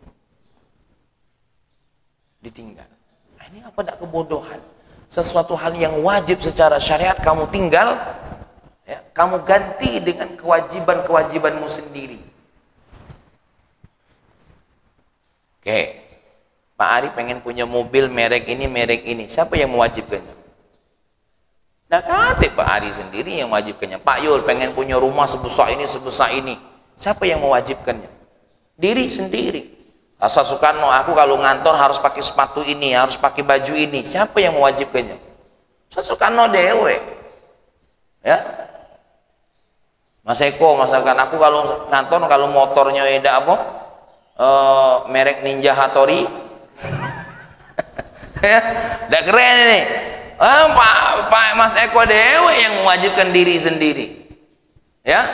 S1: ditinggal. Nah, ini apa dak kebodohan? Sesuatu hal yang wajib secara syariat kamu tinggal, ya, kamu ganti dengan kewajiban-kewajibanmu sendiri. Oke, Pak Ari pengen punya mobil merek ini. Siapa yang mewajibkannya? Nah, kata Pak Ari sendiri yang mewajibkannya. Pak Yul pengen punya rumah sebesar ini. Siapa yang mewajibkannya? Diri sendiri. Asal Soekarno, aku kalau ngantor harus pakai sepatu ini, harus pakai baju ini. Siapa yang mewajibkannya? Asal Soekarno dewe. Ya. Mas Eko, masakan aku kalau ngantor, kalau motornya ada apa? Merek Ninja Hattori. Ya, udah keren ini. Pak Mas Eko dewe yang mewajibkan diri sendiri. Ya,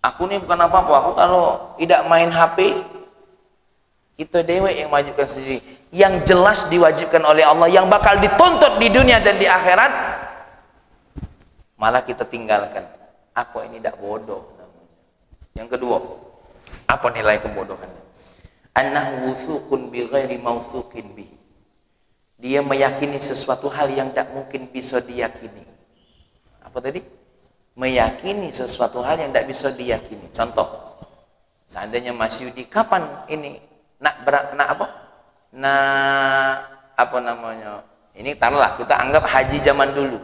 S1: aku nih bukan apa-apa, aku kalau tidak main HP, itu dewek yang wajibkan sendiri. Yang jelas diwajibkan oleh Allah, yang bakal dituntut di dunia dan di akhirat, malah kita tinggalkan. Aku ini tidak bodoh. Yang kedua, apa nilai kebodohan? Annahu wuthuqun bi ghairi mawthuqin bi. Dia meyakini sesuatu hal yang tidak mungkin bisa diyakini. Apa tadi? Meyakini sesuatu hal yang tidak bisa diyakini. Contoh, seandainya Mas Yudi, kapan ini apa namanya? Ini taruhlah kita anggap haji zaman dulu.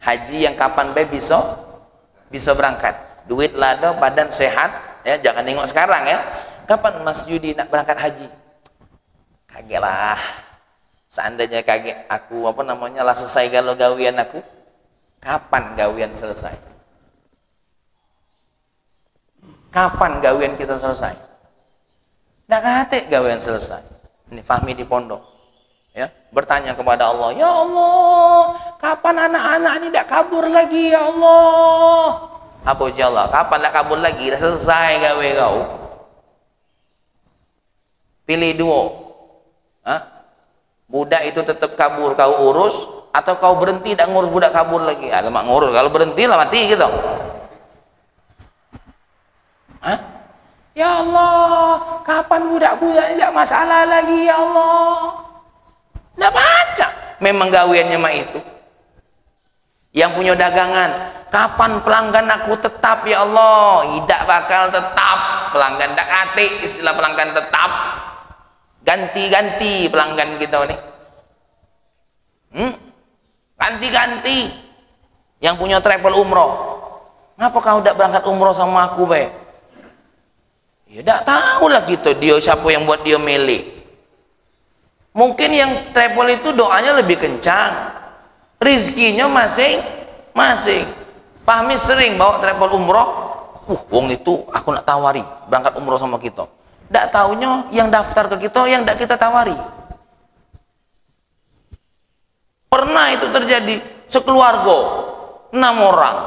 S1: Haji yang kapan bisa berangkat. Duit lado, badan sehat, ya jangan nengok sekarang ya. Kapan Mas Yudi nak berangkat haji? Kaget lah. Seandainya kaget aku lah selesai galau gawian aku. Kapan gawian selesai? Kapan gawian kita selesai? Nggak kate gawian selesai. Ini Fahmi di pondok, ya, bertanya kepada Allah, ya Allah, kapan anak-anak ini tidak kabur lagi ya Allah? Apa uji Allah? Kapan tidak kabur lagi? Dah selesai gawe kau. Pilih dua. Budak itu tetap kabur kau urus, atau kau berhenti tidak ngurus budak kabur lagi? Alamak ngurus. Kalau berhenti lah mati gitu. Ya Allah, kapan budak-budak tidak masalah lagi ya Allah? Tidak baca. Memang gawiannya mah itu. Yang punya dagangan, kapan pelanggan aku tetap ya Allah? Tidak bakal tetap. Pelanggan tak kate, istilah pelanggan tetap. Ganti-ganti pelanggan kita nih. Ganti-ganti. Yang punya travel umroh, ngapa kau tidak berangkat umroh sama aku be? Ya tidak tahu lah gitu dia siapa yang buat dia milih. Mungkin yang travel itu doanya lebih kencang, rizkinya masing-masing. Fahmi sering bawa travel umroh, wong itu aku nak tawari berangkat umroh sama kita. Tidak tahunya yang daftar ke kita yang tidak kita tawari. Pernah itu terjadi sekeluarga 6 orang.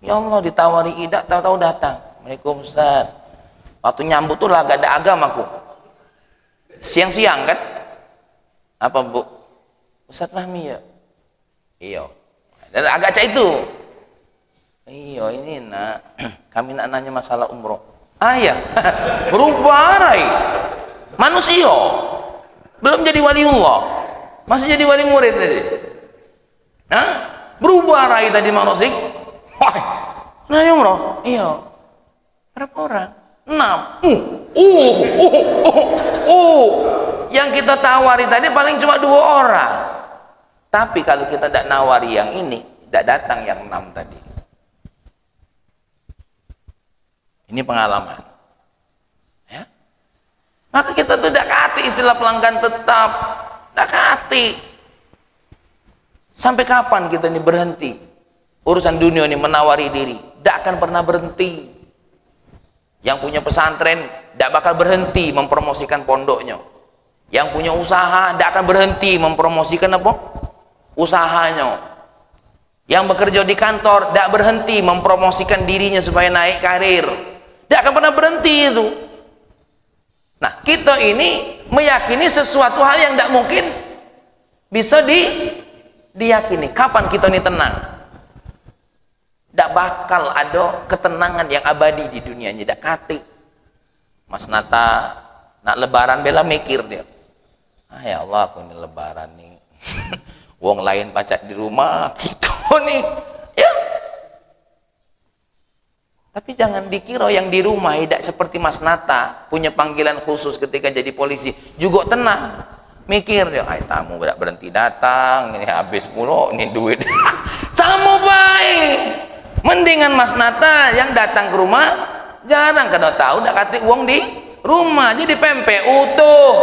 S1: Ya Allah ditawari tidak tahu-tahu datang. Assalamualaikum Ustaz. Waktu nyambut tuh lah gak ada agamaku. Siang-siang kan? Apa Bu? Ustaz Fahmi ya? Iya. Dan agak cak itu. Iya ini nak, kami nak nanya masalah umroh. Ya, berubah rai. Manusia belum jadi waliullah, masih jadi wali murid tadi. Berubah rai tadi manusia. Wah, nanya umroh. Iya. Berapa orang? 6. Yang kita tawari tadi paling cuma 2 orang. Tapi kalau kita tidak nawari yang ini, tidak datang yang 6 tadi. Ini pengalaman. Ya. Maka kita tuh tidak kati istilah pelanggan tetap. Tidak kati. Sampai kapan kita ini berhenti? Urusan dunia ini menawari diri. Tidak akan pernah berhenti. Yang punya pesantren tidak bakal berhenti mempromosikan pondoknya. Yang punya usaha tidak akan berhenti mempromosikan apa? Usahanya. Yang bekerja di kantor tidak berhenti mempromosikan dirinya supaya naik karir. Tidak akan pernah berhenti itu. Nah, kita ini meyakini sesuatu hal yang tidak mungkin bisa diyakini. Kapan kita ini tenang? Tidak bakal ada ketenangan yang abadi di dunia ini. Tidak kati. Mas Nata nak lebaran bela mikir dia. Ya Allah, aku ini lebaran nih. Wong lain pacak di rumah, kita nih. Ya. Tapi jangan dikira yang di rumah tidak seperti Mas Nata punya panggilan khusus ketika jadi polisi juga tenang. Mikir dia, tamu tidak berhenti datang, ini habis mulu, ini duit. Sama baik. Mendingan Mas Nata yang datang ke rumah jarang, karena tahu tidak kati uang di rumah, jadi pempek utuh.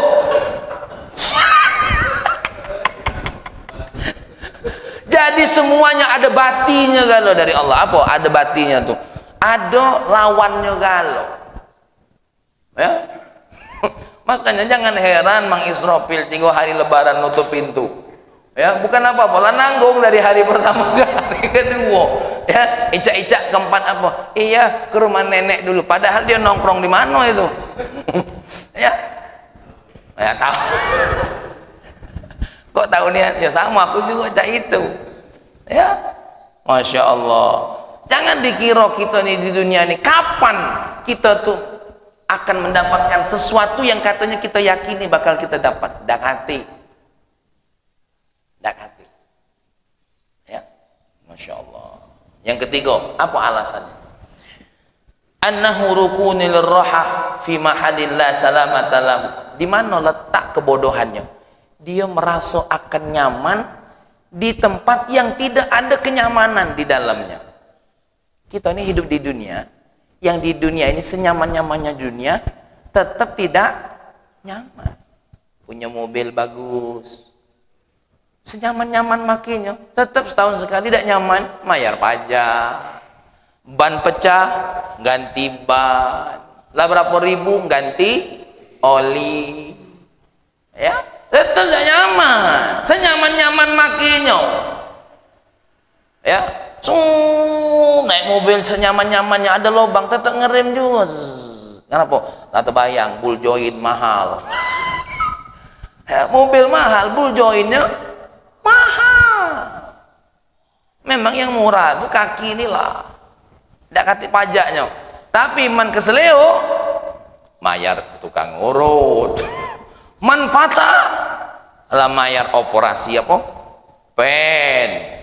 S1: Jadi semuanya ada batinya kalau dari Allah. Apa? Ada batinya tuh. Ada lawannya galau. Ya. Makanya jangan heran Mang Israfil 3 hari lebaran nutup pintu. Ya, bukan apa-apa lah, nanggung dari hari pertama ke hari kedua. Ya, icak-icak keempat apa? Iya, ke rumah nenek dulu. Padahal dia nongkrong di mana itu? Ya, ya tahu. Kok tahu nih? Ya sama, aku juga tak itu. Ya, masya Allah. Jangan dikira kita nih di dunia ini kapan kita tuh akan mendapatkan sesuatu yang katanya kita yakini bakal kita dapat. Dak hati. Ya, masya Allah. Yang ketiga, apa alasannya? Annahu rukunil raha fi mahallin la salamata lahu. Di mana letak kebodohannya? Dia merasa akan nyaman di tempat yang tidak ada kenyamanan di dalamnya. Kita ini hidup di dunia, yang di dunia ini senyaman-nyamannya dunia tetap tidak nyaman. Punya mobil bagus, senyaman-nyaman makinya, tetap setahun sekali tidak nyaman, bayar pajak. Ban pecah, ganti ban. Lah berapa ribu ganti oli. Ya, tetap tidak nyaman. Senyaman-nyaman makinya. Ya, naik mobil senyaman-nyamannya ada lubang tetap ngerem juga. Kenapa? Tak terbayang, bull join mahal. Ya, mobil mahal, bull joinnya mahal. Memang yang murah itu kaki inilah, tidak kati pajaknya. Tapi man keseleo, mayar ke tukang urut. Man patah, lah mayar operasi apa? Pen.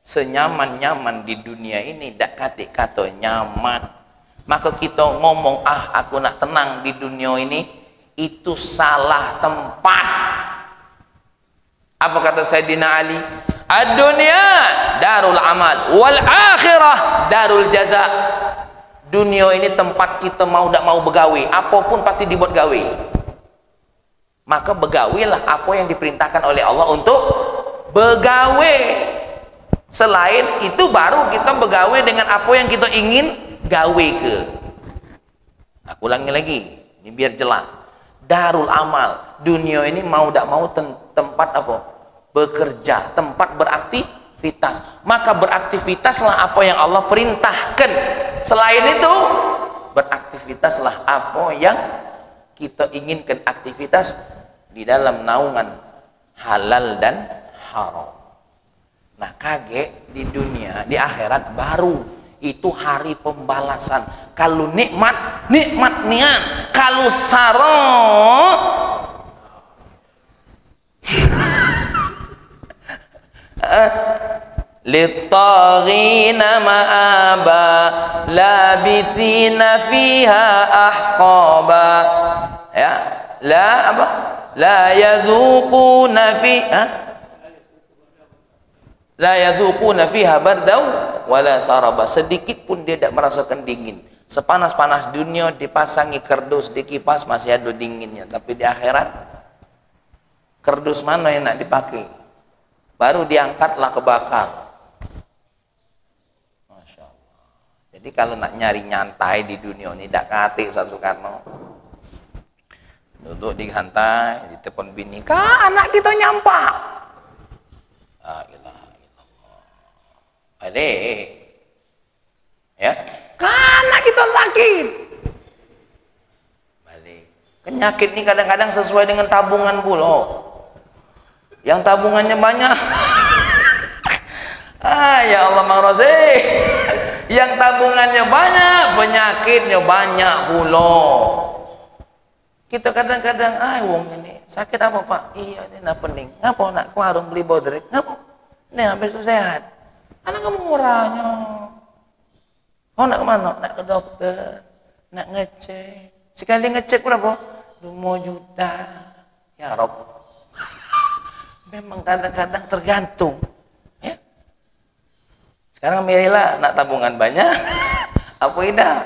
S1: Senyaman-nyaman di dunia ini tidak kati kata nyaman. Maka kita ngomong, aku nak tenang di dunia ini, itu salah tempat. Apa kata Sayyidina Ali? Ad-dunya darul amal wal akhirah darul jaza. Dunia ini tempat kita mau tidak mau begawi, apapun pasti dibuat gawi. Maka begawilah apa yang diperintahkan oleh Allah untuk begawi. Selain itu baru kita begawi dengan apa yang kita ingin gawe ke. Aku ulangi lagi, ini biar jelas. Darul amal, dunia ini mau tidak mau tempat apa? Bekerja, tempat beraktivitas. Maka beraktivitaslah apa yang Allah perintahkan. Selain itu, beraktivitaslah apa yang kita inginkan, aktivitas di dalam naungan halal dan haram. Nah, kaget di dunia, di akhirat baru itu hari pembalasan. Kalau nikmat nian, kalau sarong litaghina ma'aba labithina fiha ahqaba. Ya, la apa? La yadzuquna fiha bardau wala saraba. Sedikit pun dia tidak merasakan dingin. Sepanas-panas dunia dipasangi kardus, dikipas masih ada dinginnya. Tapi di akhirat kardus mana yang nak dipakai? Baru diangkatlah kebakar. Masya Allah. Jadi kalau nak nyari nyantai di dunia ini tidak kati Ustaz Soekarno. Duduk di santai, ditelepon bini, "Kak, anak kita nyampak." La ilaha illallah. Adik. Ya, "Kak, anak kita sakit." Balik. Penyakit ini kadang-kadang sesuai dengan tabungan pula. Yang tabungannya banyak. Ya Allah Mang Rosi. Yang tabungannya banyak, penyakitnya banyak pula. Kita kadang-kadang, wong ini sakit apa Pak? Iya, ini nak pening. Ngapa nak ke warung beli bodrek? Ngapa? Nih, besok sehat. Anak kamu murahnya. Oh, nak kemana? Nak ke dokter. Nak ngecek. Sekali ngecek berapa? 2 juta. Ya Rob. Memang kadang-kadang tergantung. Ya. Sekarang milihlah nak tabungan banyak. Apa tidak?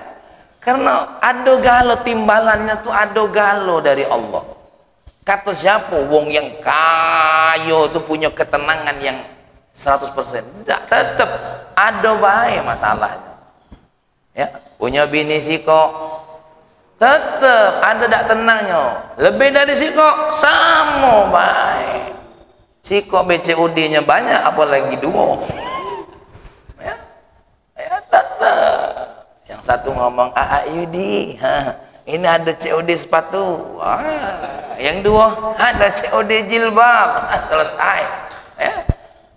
S1: Karena ada galo timbalannya tuh, ada galo dari Allah. Kata siapa? Wong yang kaya tuh punya ketenangan yang 100%. Tidak, tetap ada baik masalahnya. Ya, punya bini siko, tetap ada tak tenangnya. Lebih dari siko, sama baik. Siko BCUD-nya banyak, apalagi 2. Ya. Satu ngomong Yudi, ini ada COD sepatu. Yang dua ada COD jilbab. Selesai. Ya.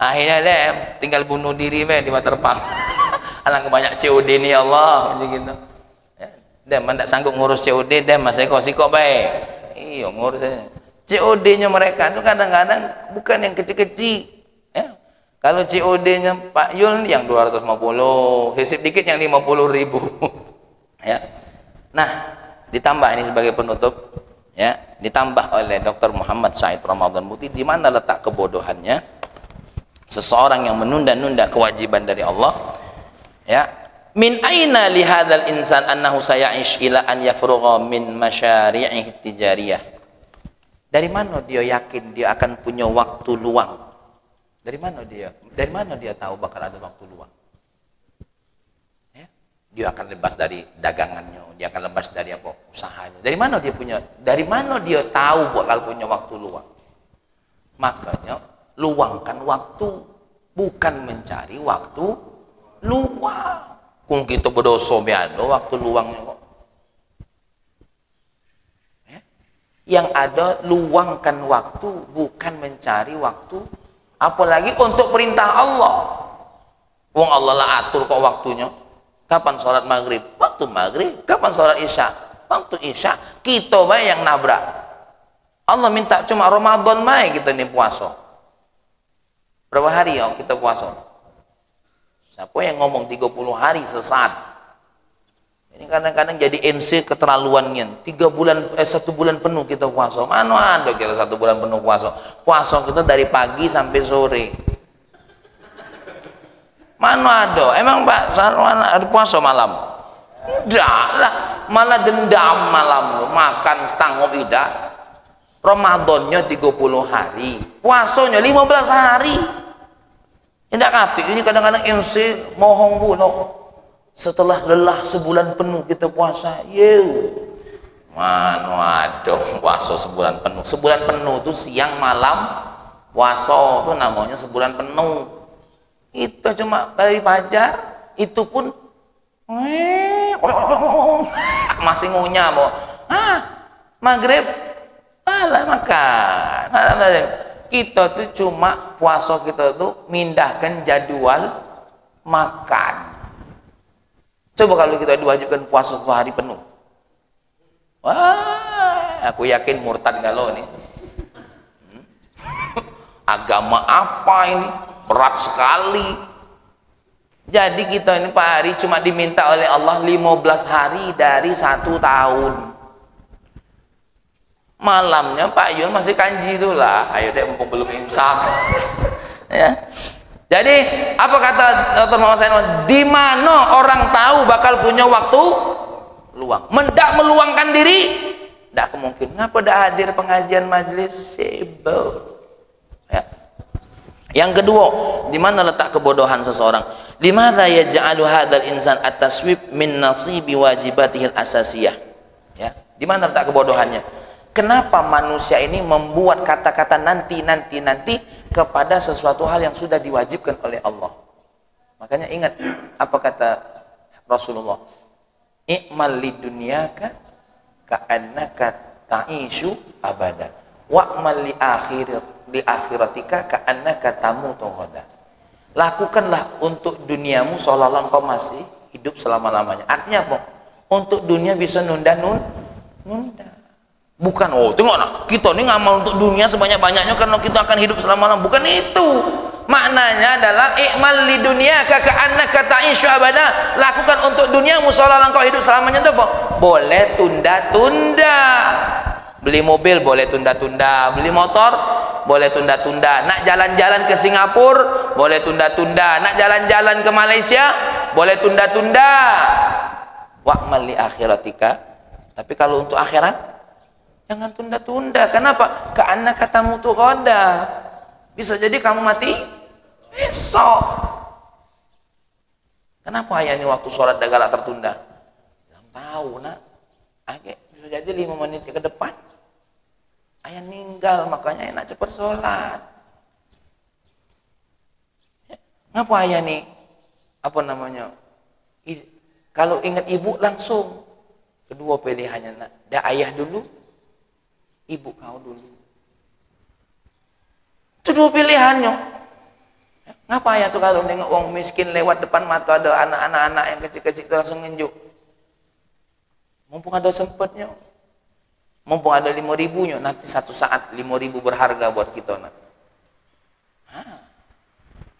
S1: Akhirnya deh tinggal bunuh diri di waterpark. Alangkah banyak COD nih Allah, gitu. Ya. Dem tidak sanggup ngurus COD, dem Mas Eko sikok baik. Iya ngurusnya. COD-nya mereka itu kadang-kadang bukan yang kecil-kecil. Ya. Kalau COD-nya Pak Yul yang 250, hisip dikit yang 50.000. Ya. Nah, ditambah ini sebagai penutup, ya, ditambah oleh Dr. Muhammad Said Ramadan Muti, di mana letak kebodohannya seseorang yang menunda-nunda kewajiban dari Allah, ya. Min aina li hadzal insan annahu saya'ish ila an yafrugha min masyari'ihi tijariyah. Dari mana dia yakin dia akan punya waktu luang? Dari mana dia tahu bakal ada waktu luang? Ya. Dia akan lepas dari dagangannya, dia akan lepas dari apa usahanya. Dari mana dia tahu bakal punya waktu luang? Makanya luangkan waktu, bukan mencari waktu luang. Kung kita berdosa biado waktu luangnya kok. Ya. Yang ada luangkan waktu, bukan mencari waktu. Apalagi untuk perintah Allah. Wong Allah lah atur kok waktunya. Kapan sholat maghrib? Waktu maghrib. Kapan sholat isya? Waktu isya. Kita bae yang nabrak. Allah minta cuma Ramadan bae kita nih puasa. Berapa hari ya kita puasa? Siapa yang ngomong 30 hari sesat? Ini kadang-kadang jadi MC keterlaluannya. 1 bulan penuh kita puasa. Mana ada kita 1 bulan penuh puasa? Puasa kita dari pagi sampai sore. Mana ada? Emang Pak Sarwan ada puasa malam? Tidak lah, malah dendam malam lu. Makan setengah tidak. Ramadannya 30 hari, puasanya 15 hari. Tidak ngerti. Ini kadang-kadang MC mohong pula. Setelah lelah sebulan penuh kita puasa, mana ada puasa sebulan penuh. Sebulan penuh itu siang malam puasa, itu namanya sebulan penuh. Itu cuma dari fajar, itu pun masih ngunyah mau. Maghrib makan. Kita tuh cuma puasa, kita tuh mindahkan jadwal makan. Coba kalau kita diwajibkan puasa 1 hari penuh, wah, aku yakin murtad galau nih. Agama apa ini? Berat sekali. Jadi kita ini Pak Hari cuma diminta oleh Allah 15 hari dari 1 tahun. Malamnya Pak Yul masih kanji itulah. Ayo deh mumpung belum imsak. Ya. Jadi apa kata Dr. Muhammad Said? Di mana orang tahu bakal punya waktu luang? Mendak meluangkan diri? Tidak kemungkinan. Ngapa tidak hadir pengajian majelis? Sibuk. Ya. Yang kedua, di mana letak kebodohan seseorang? Limadza yaj'alu hadzal insan at-taswib min nasibi wajibatihil asasiyah? Ya. Di mana letak kebodohannya? Kenapa manusia ini membuat kata-kata nanti kepada sesuatu hal yang sudah diwajibkan oleh Allah? Makanya ingat apa kata Rasulullah, i'mal lidunyaka ka'annaka ta'ishu abada wa'mal li akhiratika ka'annaka tamutu ghadan. Lakukanlah untuk duniamu seolah-olah engkau masih hidup selama-lamanya. Artinya apa? Untuk dunia bisa nunda. Bukan, tengok nak, kita ini ngamal untuk dunia sebanyak-banyaknya karena kita akan hidup selama-lamanya. Bukan itu. Maknanya adalah i'mal li dunyaka ka'annaka ta'ishu abada. Lakukan untuk duniamu seolah-olah engkau hidup selamanya. Itu apa? Boleh tunda-tunda. Beli mobil boleh tunda-tunda, beli motor boleh tunda-tunda, nak jalan-jalan ke Singapura boleh tunda-tunda, nak jalan-jalan ke Malaysia boleh tunda-tunda. Wa'mal li akhiratika. Tapi kalau untuk akhirat jangan tunda-tunda. Kenapa? Karena katamu tuh roda. Bisa jadi kamu mati besok. Kenapa ayah ini waktu sholat dah galak tertunda? Jangan tahu nak. Bisa jadi 5 menit ke depan ayah meninggal, makanya ayah nak cepat sholat. Ngapa ayah nih? Apa namanya? Kalau ingat ibu langsung. Kedua pilihannya, nak. Dah ayah dulu, ibu kau dulu. Itu dua pilihannya. Ngapa ya tuh kalau nengok orang miskin lewat depan mata ada anak-anak yang kecil-kecil itu langsung ngenjuk. Mumpung ada sempatnya. Mumpung ada 5.000-nya, nanti satu saat 5.000 berharga buat kita. Nak.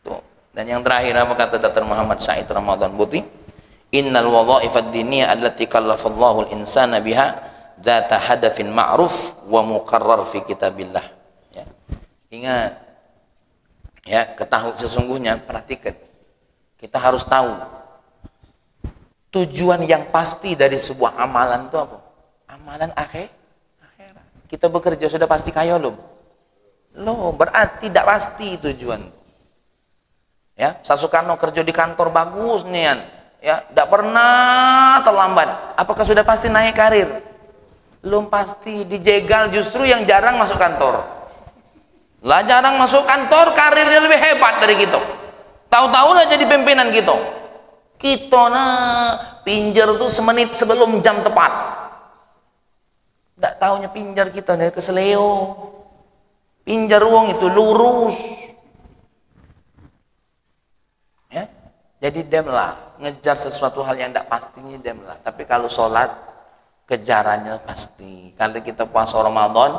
S1: Tuh. Dan yang terakhir apa kata Dr. Muhammad Said Ramadan Buti? Innal wadhaif ad-diniyah allati kallafallahu al-insana biha dzata hadafin ma'ruf wa muqarrar fi kitabillah. Ya. Ingat. Ya, ketahui sesungguhnya, perhatikan. Kita harus tahu tujuan yang pasti dari sebuah amalan itu apa? Amalan akhirat. Kita bekerja sudah pasti kaya belum? Loh, berarti tidak pasti tujuan. Ya, Sa Soekarno kerja di kantor bagus nih, ya, tidak pernah terlambat. Apakah sudah pasti naik karir? Belum pasti, dijegal justru yang jarang masuk kantor. Lah jarang masuk kantor, karirnya lebih hebat dari kita. Tahu-tahu lah jadi pimpinan kita. Kita pinjer tuh semenit sebelum jam tepat. Tidak tahunya pinjar kita dari keseleo. Pinjar uang itu lurus. Ya, jadi demlah ngejar sesuatu hal yang tidak pastinya demlah. Tapi kalau sholat kejarannya pasti. Kalau kita puasa Ramadan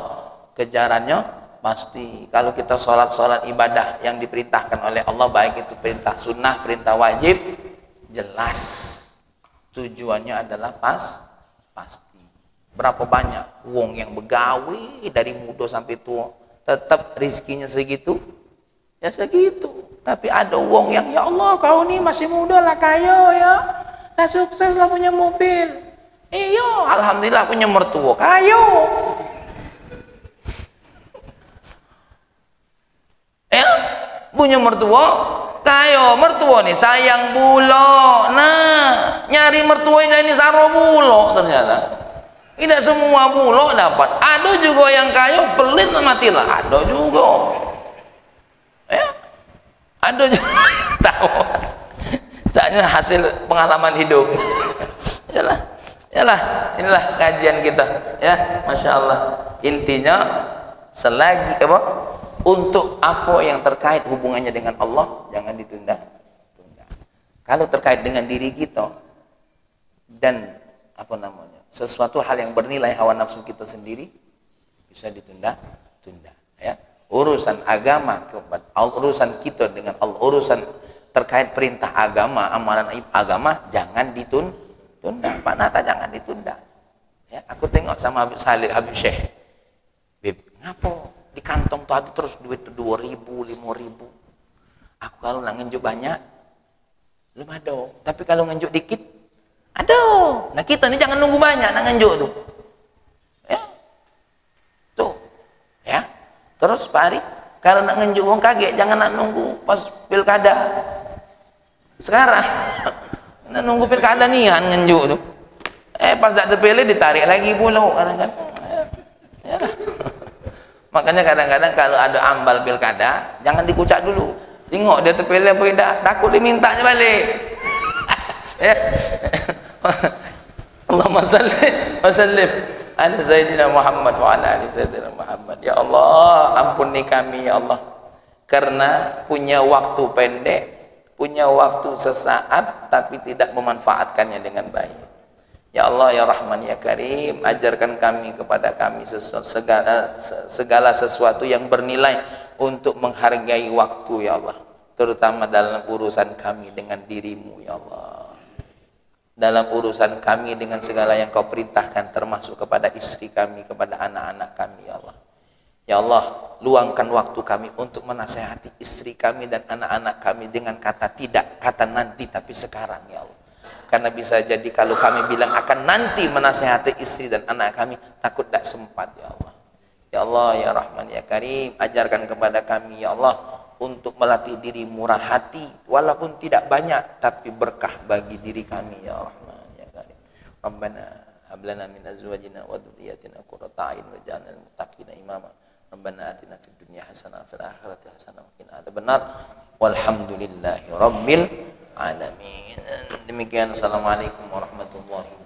S1: kejarannya pasti. Kalau kita sholat ibadah yang diperintahkan oleh Allah, baik itu perintah sunnah, perintah wajib, jelas tujuannya adalah pasti. Berapa banyak wong yang begawe dari muda sampai tua, tetap rizkinya segitu, ya segitu. Tapi ada wong yang, ya Allah kau nih masih muda lah kaya ya, nah sukses lah punya mobil, iyo alhamdulillah punya mertua kaya. Ya, punya mertua kaya, mertua nih sayang pula. Nah, nyari mertua yang ini saro pula ternyata. Tidak semua pulau dapat. Ada juga yang kaya pelit matilah. Ada juga. Ya. Ada juga. Tahu. Soalnya hasil pengalaman hidup. Yalah. Inilah kajian kita. Ya, Masya Allah. Intinya selagi apa? Untuk apa yang terkait hubungannya dengan Allah jangan ditunda. Kalau terkait dengan diri kita dan apa namanya? Sesuatu hal yang bernilai hawa nafsu kita sendiri bisa ditunda. Ya. Urusan agama, urusan kita dengan Allah, urusan terkait perintah agama, amalan agama jangan ditunda. Pak Nata jangan ditunda. Ya, aku tengok sama Habib Salih, Habib Syekh. Bib, ngapo di kantong tuh ada terus duit 2.000, 5.000. Aku kalau nganjuk banyak, belum ada. Tapi kalau nganjuk dikit, aduh, nah kita ini jangan nunggu banyak nak nganjuk tuh. Ya. Tuh. Ya. Terus Pak Ari, kalau nak nganjuk wong kaget jangan nak nunggu pas pilkada. Sekarang nak nunggu pilkada nih nganjuk tuh. Pas tak terpilih ditarik lagi pula kadang-kadang. Ya. Makanya kadang-kadang kalau ada ambal pilkada jangan dikucak dulu. Tengok dia terpilih apa tidak, takut dimintanya balik. Ya. Allahumma salli wa sallim ala Sayyidina Muhammad wa ala ali Sayyidina Muhammad. Ya Allah, ampuni kami ya Allah, karena punya waktu pendek, punya waktu sesaat tapi tidak memanfaatkannya dengan baik. Ya Allah, ya Rahman, ya Karim, ajarkan kami kepada kami segala sesuatu yang bernilai untuk menghargai waktu ya Allah, terutama dalam urusan kami dengan dirimu ya Allah, dalam urusan kami dengan segala yang kau perintahkan, termasuk kepada istri kami, kepada anak-anak kami ya Allah. Ya Allah, luangkan waktu kami untuk menasehati istri kami dan anak-anak kami dengan kata tidak, kata nanti, tapi sekarang ya Allah. Karena bisa jadi kalau kami bilang akan nanti menasehati istri dan anak kami, takut tak sempat ya Allah. Ya Allah, ya Rahman, ya Karim, ajarkan kepada kami ya Allah untuk melatih diri murah hati, walaupun tidak banyak tapi berkah bagi diri kami ya Rahman, ya Karim. Rabbana hab lana min azwajina wa dhurriyyatina qurrata a'yun waj'alna lil muttaqina imama. Rabbana atina fid dunya hasanah wa fil akhirati hasanah wa qina adzabannar. Walhamdulillahi rabbil alamin. Demikian, assalamualaikum warahmatullahi wabarakatuh.